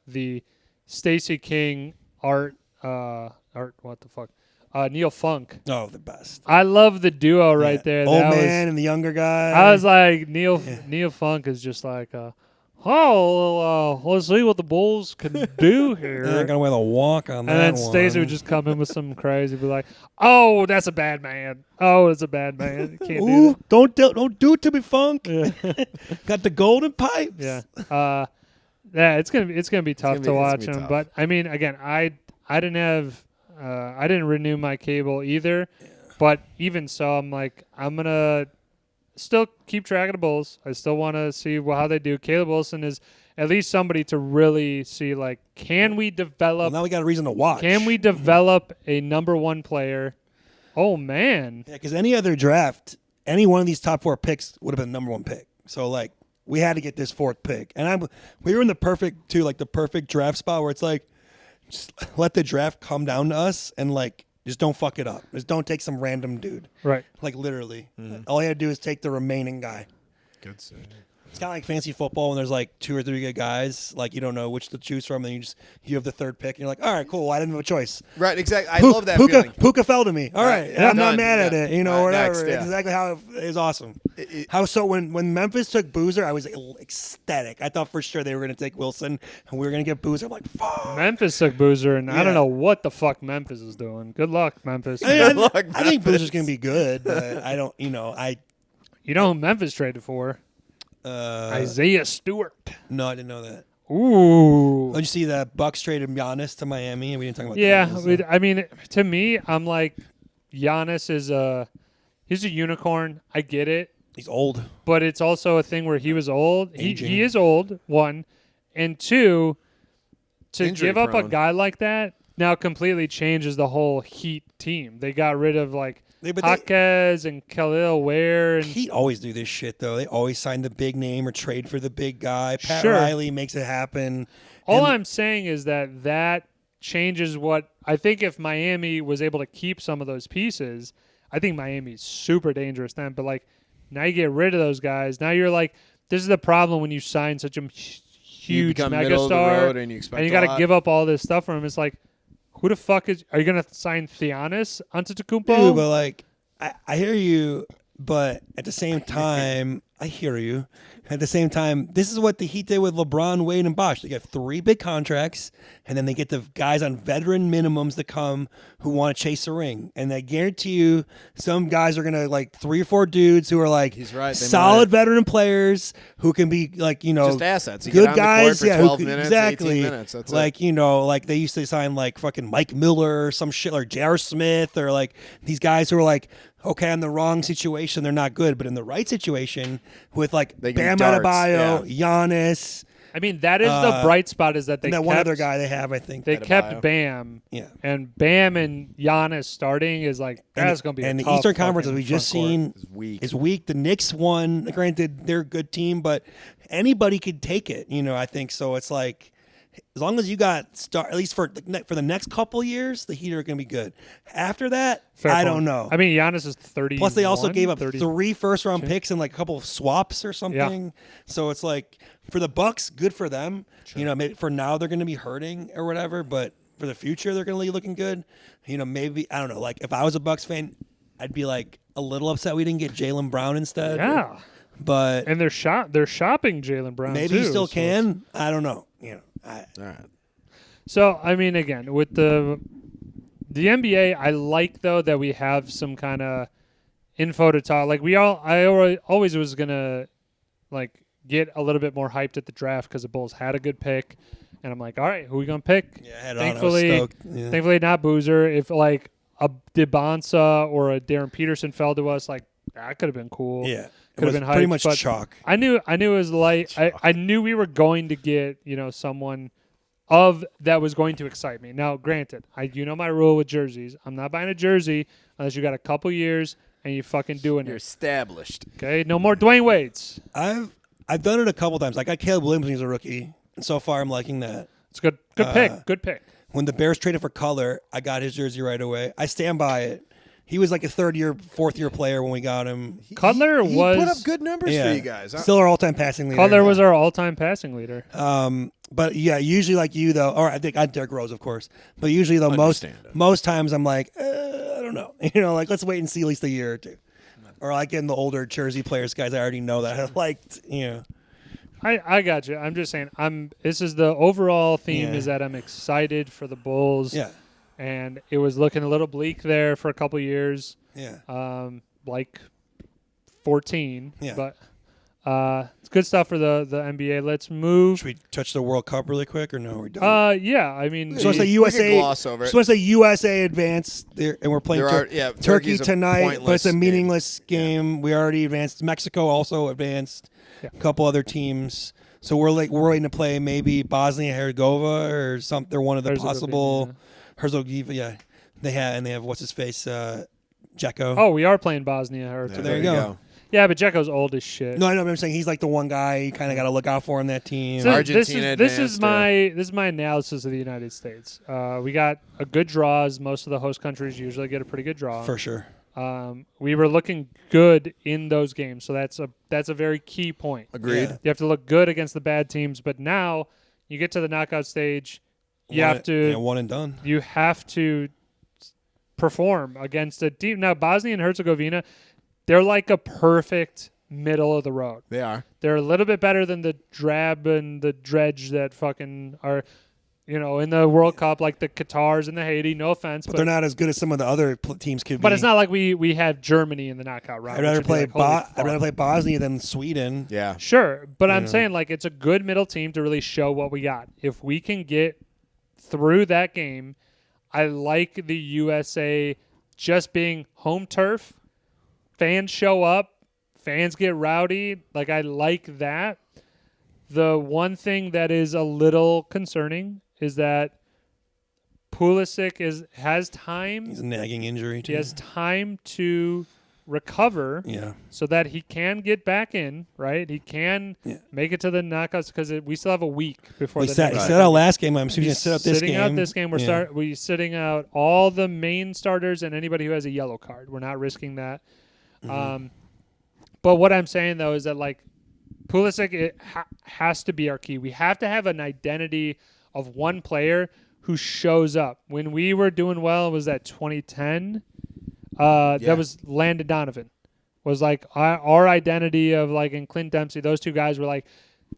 the Stacey King Art. What the fuck? Neil Funk. the best I love the duo right there. old That man and the younger guy. I was like Neil Funk is just like let's see what the Bulls can do here. They're gonna wear the walk on that. And then one. Stacey would just come in with some crazy, be like, "Oh, that's a bad man. Oh, that's a bad man. Can't do Ooh, that." don't do it to me, Funk. Yeah. Got the golden pipes. Yeah. It's gonna be tough to watch him. tough. But I mean, again, I didn't renew my cable either. Yeah. But even so, I'm like, I'm gonna still keep track of the Bulls. I still want to see how they do. Caleb Wilson is at least somebody to really see. Like, can we develop? Well, now we got a reason to watch. Can we develop a number one player? Oh man. Yeah, because any other draft, any one of these top 4 picks would have been number 1 pick. So like, we had to get this 4th pick, and we were in the perfect draft spot where it's like, just let the draft come down to us and like just don't fuck it up. Just don't take some random dude. Right. Like literally, all you had to do is take the remaining guy. Good save. It's kind of like fantasy football when there's like 2 or 3 good guys, like you don't know which to choose from, and you have the 3rd pick, and you're like, all right, cool. I didn't have a choice. Right, exactly. I love that feeling. Puka fell to me. All right, yeah, I'm not done. mad at Yeah. it. Whatever. Next, yeah. It's exactly how it is awesome. When Memphis took Boozer, I was ecstatic. I thought for sure they were going to take Wilson, and we were going to get Boozer. I'm like, fuck. Memphis took Boozer, and I Yeah. don't know what the fuck Memphis is doing. Good luck, Memphis. I think Boozer's going to be good, but I don't. You know who Memphis traded for? Isaiah Stewart. No, I didn't know that. Ooh. Did you see that Bucks traded Giannis to Miami? We didn't talk about that. Yeah, I mean, to me, I'm like, Giannis he's a unicorn. I get it. He's old. But it's also a thing where he was old. He is old, 1. And 2, to Injury give up a prone. guy like that now completely changes the whole Heat team. They got rid of like Jaquez and Khalil Ware. And Heat always do this shit though. They always sign the big name or trade for the big guy. Pat Sure. Riley makes it happen. all I'm saying is that changes what I think. If Miami was able to keep some of those pieces, I think Miami's super dangerous then. But like now you get rid of those guys. Now you're like, this is the problem when you sign such a huge megastar and you got to give up all this stuff for him. It's like, who the fuck are you going to sign Giannis Antetokounmpo? Dude, but like, I hear you, but at the same time, I hear you. At the same time, this is what the Heat did with LeBron, Wade, and Bosh. They get 3 big contracts, and then they get the guys on veteran minimums to come who want to chase a ring. And I guarantee you, some guys are going to, like, 3 or 4 dudes who are, like, He's right. solid veteran players who can be, like, just assets. You good get on guys. the court for 12 who, minutes, exactly. 18 minutes. That's like, it. Like they used to sign, like, fucking Mike Miller or some shit, or J.R. Smith, or, like, these guys who are, like, okay, in the wrong situation, they're not good, but in the right situation, with like Bam Adebayo, Giannis. I mean, that is the bright spot, is that they and that kept, one other guy they have, I think. They Adebayo. kept Bam. Yeah. And Bam and Giannis starting is like, that's going to be and a the tough Eastern Conference, as fucking we just front court. seen, is weak. The Knicks won. Granted, they're a good team, but anybody could take it, I think. So it's like, as long as you got at least for the next couple years, the Heat are going to be good. After that, Fair I point. don't know. I mean, Giannis is 30. Plus, they also gave up 3 first-round picks and like a couple of swaps or something. Yeah. So it's like, for the Bucks, good for them. Sure. Maybe for now they're going to be hurting or whatever, but for the future they're going to be looking good. Maybe, I don't know. Like, if I was a Bucks fan, I'd be like a little upset we didn't get Jaylen Brown instead. Yeah. But and they're shopping Jaylen Brown. Maybe too, you still so can. I don't know. All right. So, I mean, again, with the NBA, I like, though, that we have some kind of info to talk. Like, I always was going to, like, get a little bit more hyped at the draft because the Bulls had a good pick. And I'm like, all right, who are we going to pick? Yeah, Thankfully, not Boozer. If, like, a DeBonsa or a Darren Peterson fell to us, like, that could have been cool. Yeah. Could have been hyped. Pretty much but chalk. I knew it was like, I knew we were going to get, someone of that was going to excite me. Now, granted, you know my rule with jerseys. I'm not buying a jersey unless you got a couple years and you fucking doing You're it. established. Okay, no more Dwayne Wades. I've done it a couple times. I got Caleb Williams when he was a rookie, and so far I'm liking that. It's good. Good pick. Good pick. When the Bears traded for Cutler, I got his jersey right away. I stand by it. He was like a fourth year player when we got him. Cutler he was put up good numbers for you guys. Still our all-time passing leader. Cutler was our all-time passing leader. But yeah, usually like you though, or I think I'm Derrick Rose, of course. But usually though, most times I'm like, I don't know, like let's wait and see at least a year or two, or like in the older Jersey players, guys I already know that I liked, I got you. I'm just saying. This is the overall theme is that I'm excited for the Bulls. Yeah. And it was looking a little bleak there for a couple years. Yeah. Like 14. Yeah. But it's good stuff for the NBA. Let's move. Should we touch the World Cup really quick or no? We're done. Yeah. I mean, So I say we USA. could gloss over it. So I say USA advanced there, and we're playing Turkey Turkey's a tonight, but it's a pointless meaningless game. We already advanced. Mexico also advanced. Yeah. A couple other teams. So we're waiting to play maybe Bosnia Herzegovina or something. They're one of the possible. Herzegovina, yeah. They have what's his face, Dzeko. Oh, we are playing Bosnia. So there you go. Yeah, but Dzeko's old as shit. No, I know. But I'm saying he's like the one guy you kind of got to look out for in that team. So Argentina this is my analysis of the United States. We got a good draw, as most of the host countries usually get a pretty good draw. For sure. We were looking good in those games, so that's a very key point. Agreed. Yeah. You have to look good against the bad teams, but now you get to the knockout stage. You have to one and done. You have to perform against a team. Now, Bosnia and Herzegovina, they're like a perfect middle of the road. They are. They're a little bit better than the drab and the dredge that fucking are, in the World Cup, like the Qatars and the Haiti. No offense, but they're not as good as some of the other teams could be. But it's not like we have Germany in the knockout round. I'd rather play Bosnia than Sweden. Yeah. Sure, but I'm saying like it's a good middle team to really show what we got. If we can get through that game, I like the USA just being home turf. Fans show up. Fans get rowdy. Like, I like that. The one thing that is a little concerning is that Pulisic has time. He's a nagging injury, too. He has time to recover so that he can get back in, right? He can make it to the knockouts because we still have a week before the next He set out last game. I'm assuming he's sit out this game. We're sitting out all the main starters and anybody who has a yellow card. We're not risking that. Mm-hmm. But what I'm saying, though, is that, like, Pulisic has to be our key. We have to have an identity of one player who shows up. When we were doing well, it was that 2010. That was Landon Donovan. Was like our identity of, like, in Clint Dempsey, those two guys were like,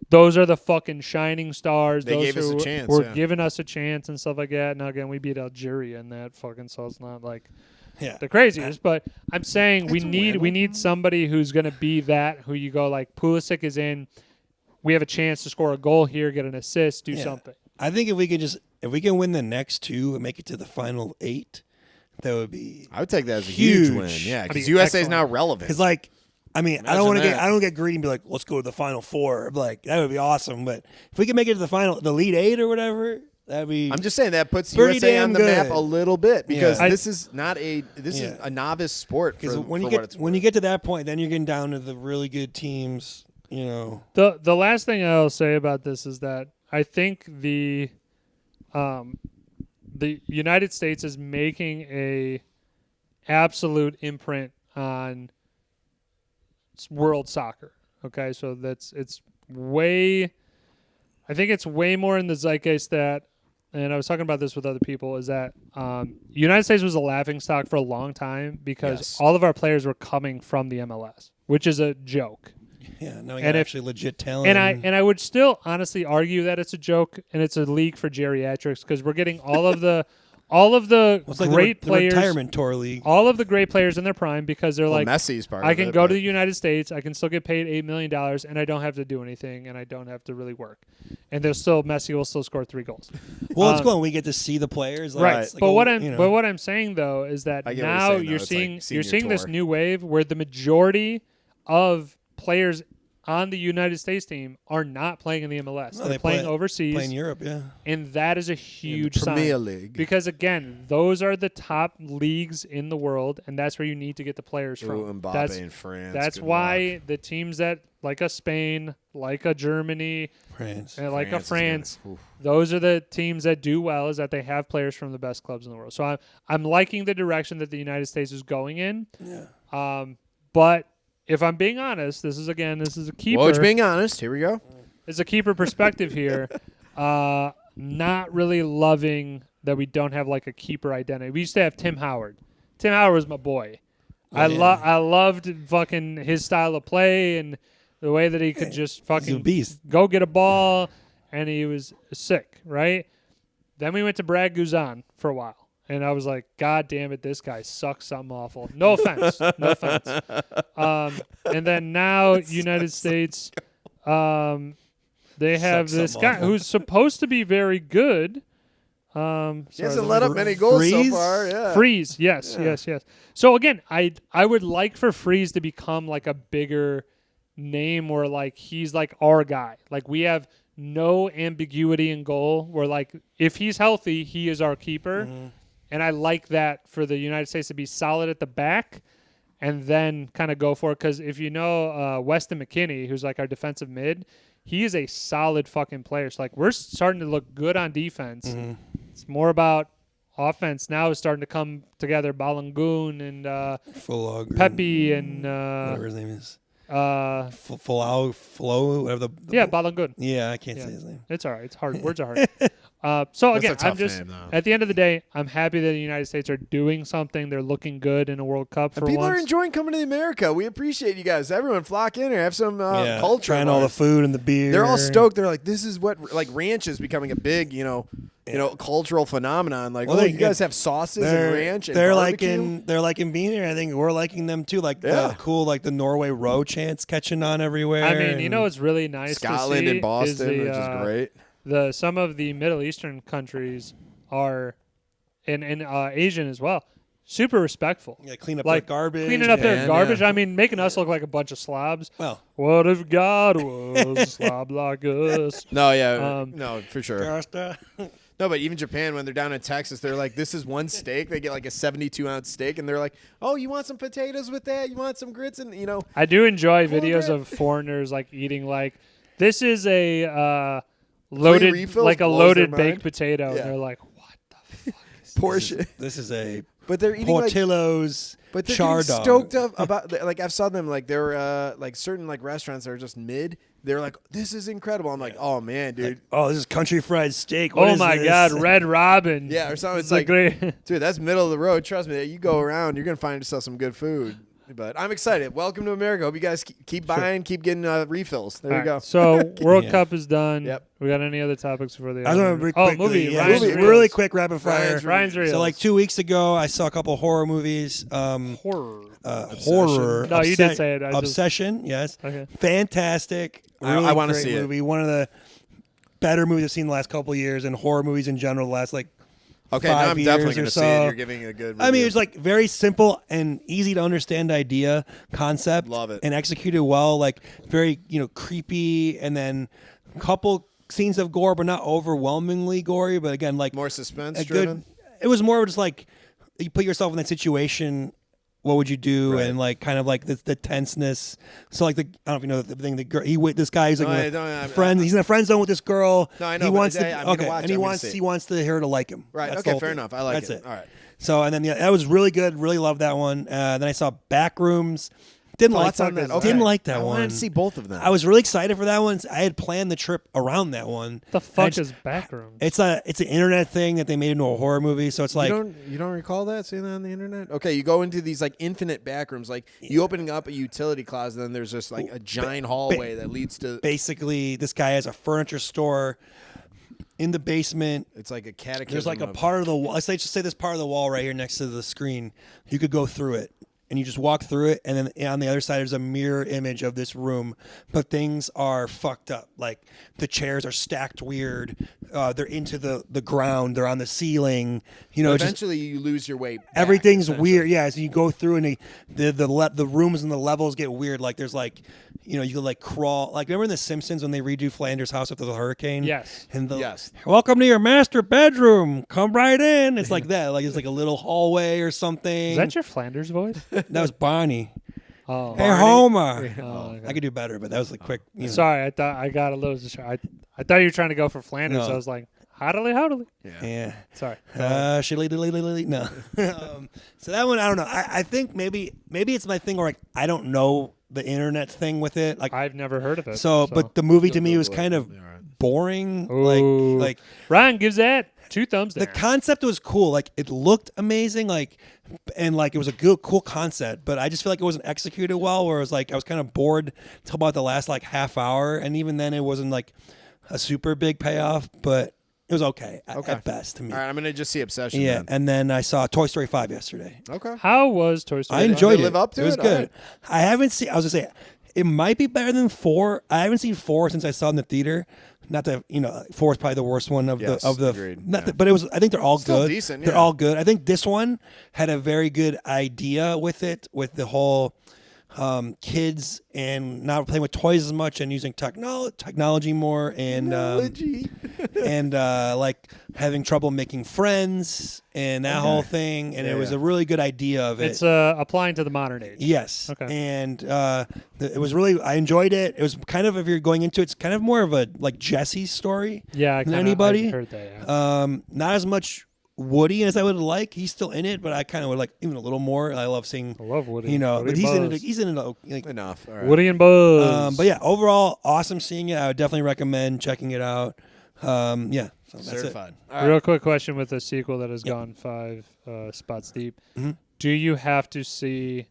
those are the fucking shining stars. They those gave us a chance. were giving us a chance and stuff like that. Now, again, we beat Algeria in that fucking, so it's not like the craziest. But I'm saying we need somebody who's going to be that, who you go like, Pulisic is in. We have a chance to score a goal here, get an assist, do something. I think if we can win the next two and make it to the final 8, that would be. I would take that as a huge win. Yeah, because USA is now relevant. Because, like, I don't want to get greedy and be like, let's go to the final 4. Like, that would be awesome. But if we can make it to the lead 8 or whatever, that'd be. I'm just saying that puts pretty USA on the damn map good. a little bit because Yeah. this is not is a novice sport. Because when you when get to that point, then you're getting down to the really good teams. The last thing I'll say about this is that I think the United States is making a absolute imprint on world soccer. Okay, so it's way more in the zeitgeist that, and I was talking about this with other people, is that United States was a laughingstock for a long time because all of our players were coming from the MLS, which is a joke. Yeah, no, you got actually legit talent. And I would still honestly argue that it's a joke and it's a league for geriatrics because we're getting all of the great players, the retirement tour league, all of the great players in their prime because they're like, Messi's part. I can go to the United States, I can still get paid $8 million, and I don't have to do anything, and I don't have to really work, and Messi will still score 3 goals. Well, it's cool. We get to see the players, right? Like but what I'm saying though is that now you're seeing this new wave where the majority of players on the United States team are not playing in the MLS. No, They're playing overseas. Playing Europe, yeah. And that is a huge Premier sign. League. Because, again, those are the top leagues in the world, and that's where you need to get the players from. Ooh, Mbappe in France. That's Good why luck. the teams that, like a Spain, like a Germany, France. and like a France is France, gonna- those are the teams that do well, is that they have players from the best clubs in the world. So I'm liking the direction that the United States is going in. Yeah. But if I'm being honest, this is a keeper. Woj being honest. Here we go. It's a keeper perspective here. Not really loving that we don't have like a keeper identity. We used to have Tim Howard. Tim Howard was my boy. I loved fucking his style of play and the way that he could just He's a fucking beast. go get a ball, and he was sick, right? Then we went to Brad Guzan for a while, and I was like, God damn it, this guy sucks something awful. No offense. No offense. And then now United States, they have Sucks this something guy awful. who's supposed to be very good. He Sorry, hasn't let up many goals so Freeze? far. Yeah. Freeze, yes. So again, I would like for Freeze to become like a bigger name, where like he's like our guy. Like we have no ambiguity in goal. Where like if he's healthy, he is our keeper, and I like that for the United States to be solid at the back, and then kind of go for it. Because if you know Weston McKennie, who's like our defensive mid, he is a solid fucking player. So like we're starting to look good on defense. It's more about offense now is starting to come together. Balangoon and Fulog. Pepe and Whatever his name is. uh, Flo, whatever the. yeah, Balangoon. Yeah, I can't Yeah. say his name. It's all right. It's hard. Words are hard. So That's again, a tough I'm just name, though. at the end of the day, I'm happy that the United States are doing something. They're looking good in a World Cup for And people once. are enjoying coming to America. We appreciate you guys. Everyone flock in here. Have some culture. Trying all the food and the beer. They're all stoked. They're like, this is what like ranch is becoming a big, cultural phenomenon. Like, Well, you guys have sauces and ranch and they're barbecue? they're liking being here. I think we're liking them too. Like the cool, like the Norway row chants catching on everywhere. I mean, you know what's really nice Scotland to see and Boston, is the, which is great. Some of the Middle Eastern countries are, and Asian as well, super respectful. Yeah, clean up Like their garbage. cleaning up their and, garbage. yeah. I mean, making us look like a bunch of slobs. Well, What if God was a slob like us? No, yeah, Um, no, for sure. Costa. No, but even Japan, when they're down in Texas, they're like, this is one steak. They get like a 72-ounce steak, and they're like, oh, you want some potatoes with that? You want some grits? And, I do enjoy Full of videos bread. of foreigners like eating like this is a loaded refills like a blows loaded their baked mind. potato. Yeah. And they're like, what the fuck? portion. This is a But they're eating like Portillo's But they're char getting dog. stoked up about like I saw them like there were like certain like restaurants that are just mid. They're like, this is incredible. I'm like, oh man, dude. Oh, this is country fried steak. What Oh is my this? God, Red Robin. Yeah, or something. It's It's like, great. dude, that's middle of the road. Trust me, you go around, you're gonna find yourself some good food. But I'm excited. Welcome to America. Hope you guys keep buying, keep getting refills. There you All go. right, So World Yeah. Cup is done. Yep. We got any other topics before the? I just want to quickly, movie. yeah, Ryan's just Reels. really quick rapid fire. Ryan's Reels. So like 2 weeks ago, I saw a couple horror movies. Horror. Horror. No, you did say it. I just- Obsession. Yes. Okay. Fantastic. I Really wanna great see it. movie. One of the better movies I've seen the last couple of years, and horror movies in general. The last like Okay, 5 now I'm years definitely or going to so. see it. You're giving it a good review. I mean, it's like very simple and easy to understand idea, concept. Love it. And executed well. Like very, creepy, and then a couple scenes of gore, but not overwhelmingly gory. But again, like more suspense a driven. good. It was more of just like you put yourself in that situation. What would you do? Right. And like kind of like the tenseness. So like I don't know if you know the thing. The girl, this guy is like No, in I a don't- friend. He's in a friend zone with this girl. No, I know, He but wants I'm to. gonna Okay, watch and it. he I'm gonna wants see it. he wants to her to like him. Right. That's the Okay. whole Fair thing. enough. I like That's it. All right. So and then that was really good. Really loved that one. Then I saw Backrooms. Didn't like Thoughts on that? Okay. Didn't like that I one. wanted to see both of them. I was really excited for that one. I had planned the trip around that one. The I fuck just- is Backrooms? It's an internet thing that they made into a horror movie. So it's like you don't recall that seeing that on the internet? Okay, you go into these like infinite back rooms, like you opening up a utility closet, and then there's just like a giant hallway that leads to. basically this guy has a furniture store in the basement. It's like a catechism. There's like a part of the wall. Let's just say this part of the wall right here next to the screen. You could go through it. And you just walk through it, and then on the other side there's a mirror image of this room. But things are fucked up. Like the chairs are stacked weird. They're into the ground. They're on the ceiling. Just Eventually, you lose your way. Back, everything's essentially. weird. Yeah, so you go through and the rooms and the levels get weird. Like there's like you could like crawl. Like remember in The Simpsons when they redo Flanders' house after the hurricane? Yes. And Yes. welcome to your master bedroom. Come right in. It's like that. Like it's like a little hallway or something. Is that your Flanders voice? That was Barney. Oh. Hey, Homer. Oh, okay. I could do better, but that was like quick. Sorry, I thought I got a little distracted. I thought you were trying to go for Flanders. No. So I was like, hoddly. Yeah. Sorry. Shilly. No. So that one, I don't know. I think maybe it's my thing where like I don't know the internet thing with it. Like I've never heard of it. so, but the movie to me was kind of boring. Ooh. Like Ryan gives that 2 thumbs the down. concept was cool. Like it looked amazing. And it was a cool concept, but I just feel like it wasn't executed well. Where it was like I was kind of bored till about the last like half hour, and even then it wasn't like a super big payoff, but it was okay at best to me. All right, I'm gonna just see Obsession. Yeah, then. and then I saw Toy Story 5 yesterday. Okay. How was Toy Story? I enjoyed it. Live up to it was it? good. All right. I haven't seen. I was gonna say it might be better than 4. I haven't seen 4 since I saw it in the theater. Not that 4 is probably the worst one of Yes, the. agreed. Not Yeah. that, but it was. I think they're all Still good. decent, They're yeah. all good. I think this one had a very good idea with it, with the whole kids and not playing with toys as much and using technology more and like having trouble making friends and that whole thing. And it was a really good idea of it. It's applying to the modern age. Yes. Okay. And it was really, I enjoyed it. It was kind of, if you're going into it, it's kind of more of a like Jesse's story Yeah, than anybody. I heard that. Yeah. Not as much Woody as I would like. He's still in it, but I kind of would like even a little more. I love seeing, I love Woody. but Woody he's in Buzz. it. He's in it. Like, Enough. All right. Woody and Buzz. but yeah, overall, awesome seeing it. I would definitely recommend checking it out. Yeah. So that's Certified. it. All right. Real quick question with a sequel that has gone 5 spots deep. Mm-hmm. Do you have to see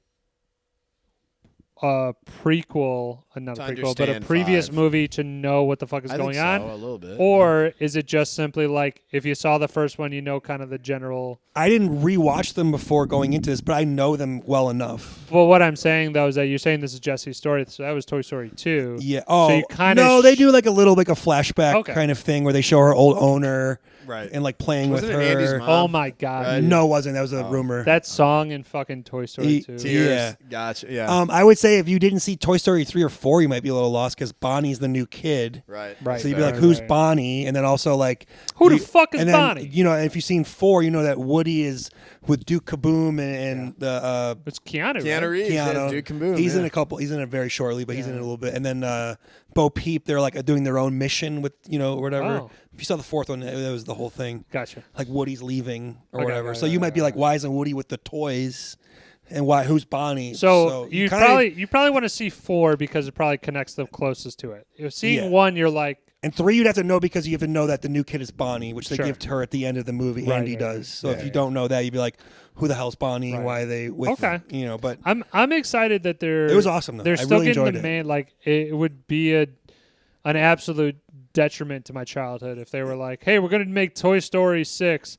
a prequel, not To a prequel, but a understand previous 5. movie to know what the fuck is I going think on? so, a little bit. Or is it just simply like if you saw the first one, you know kind of the general... I didn't rewatch them before going into this, but I know them well enough. Well, what I'm saying, though, is that you're saying this is Jesse's story, so that was Toy Story 2. Yeah. Oh, So you kinda no, they do like a little like a flashback Okay. kind of thing where they show her old owner Right. and like playing Wasn't with it Andy's her. mom? Oh, my God. Right. No, it wasn't. That was a rumor. That song in fucking Toy Story 2. Tears. Yeah. Gotcha. Yeah. I would say if you didn't see Toy Story 3 or 4, you might be a little lost because Bonnie's the new kid. right. Right. So you'd be Right, like, "Who's right. Bonnie?" And then also like, Who the fuck is and then, Bonnie? If you've seen 4, you know that Woody is with Duke Kaboom and the It's Keanu, Keanu right? Reeves. Keanu. Yes, Duke and Boom. He's yeah. in a couple. He's in it very shortly, but he's in it a little bit. And then Bo Peep, they're like doing their own mission with whatever. Oh. If you saw the 4th one, that was the whole thing. Gotcha. Like Woody's leaving or Okay, whatever. right, So right, you might right, be like, why isn't Woody with the toys? And who's Bonnie? So you kinda- probably want to see 4 because it probably connects the closest to it. If seeing Yeah. 1, you're like, and 3 you'd have to know because you have to know that the new kid is Bonnie, which they Sure. give to her at the end of the movie. Right, Andy right, does. right. So if you don't know that, you'd be like, who the hell's Bonnie and Right. why are they with? Okay. But I'm excited that they're. it was awesome though. They're I still really getting enjoyed the it. main. Like it would be an absolute detriment to my childhood if they were like, "Hey, we're gonna make Toy Story 6,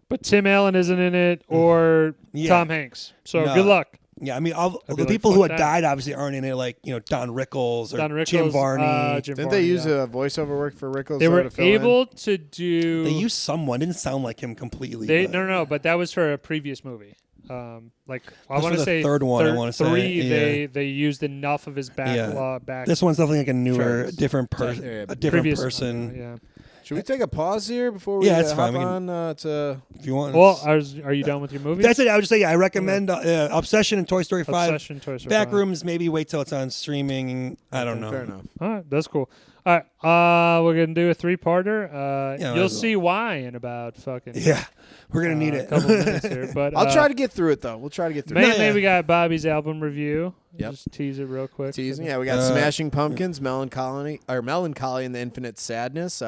but Tim Allen isn't in it or Yeah. Tom Hanks." So No. good luck. Yeah, I mean, I'd the be like, people who fuck had that. died obviously aren't in it, like Don Rickles or Don Rickles, Jim Varney. Jim Didn't Varney, they use yeah. a voiceover work for Rickles? They though, were to fill in? able to do. They used someone. Didn't sound like him completely. They but- no, but that was for a previous movie. Like I That's want for to the say third one, I wanna say, 3. yeah. They used enough of his back. Yeah. back This one's definitely like a newer, Sure. different Yeah, person, yeah, a different previous person. Yeah. Should we take a pause here before we Yeah, that's hop fine. We on to If you want. Well, are you done with your movie? that's it. I would just say, I recommend Obsession and Toy Story 5. Obsession, Toy Story 5. Backrooms, maybe wait till it's on streaming. I don't know. Fair enough. All right, that's cool. All right, we're gonna do a 3-parter. Yeah, might You'll as well. see why in about fucking Yeah, we're gonna need a it. couple minutes here. But I'll try to get through it though. We'll try to get through it. mainly we got Bobby's album review. Yep. Just tease it real quick. Teasing. Yeah, we got Smashing Pumpkins, Melancholy and the Infinite Sadness.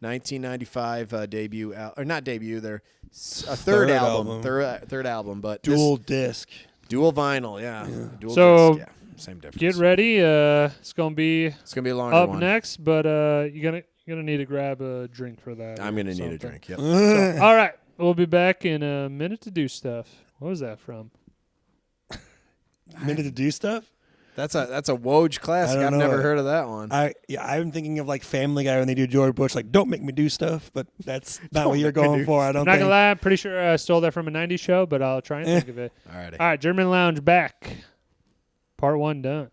1995 debut, or not debut. Their third album. Third album, but Dual disc. dual vinyl. Yeah. Dual So, disc, yeah. Same difference. Get ready. It's gonna be It's gonna be a longer up one. next, but you're gonna need to grab a drink for that. I'm or gonna need a something. drink. Yep. So, all right, we'll be back in a minute to do stuff. What was that from? Minute to do stuff. That's a Woj classic. I don't I've know never it. heard of that one. I'm thinking of like Family Guy when they do George Bush, like don't make me do stuff, but that's not what you're going for. I don't I'm not think. gonna lie, I'm pretty sure I stole that from a '90s show, but I'll try and think of it. Alrighty. All right, German Lounge back. Part 1 done.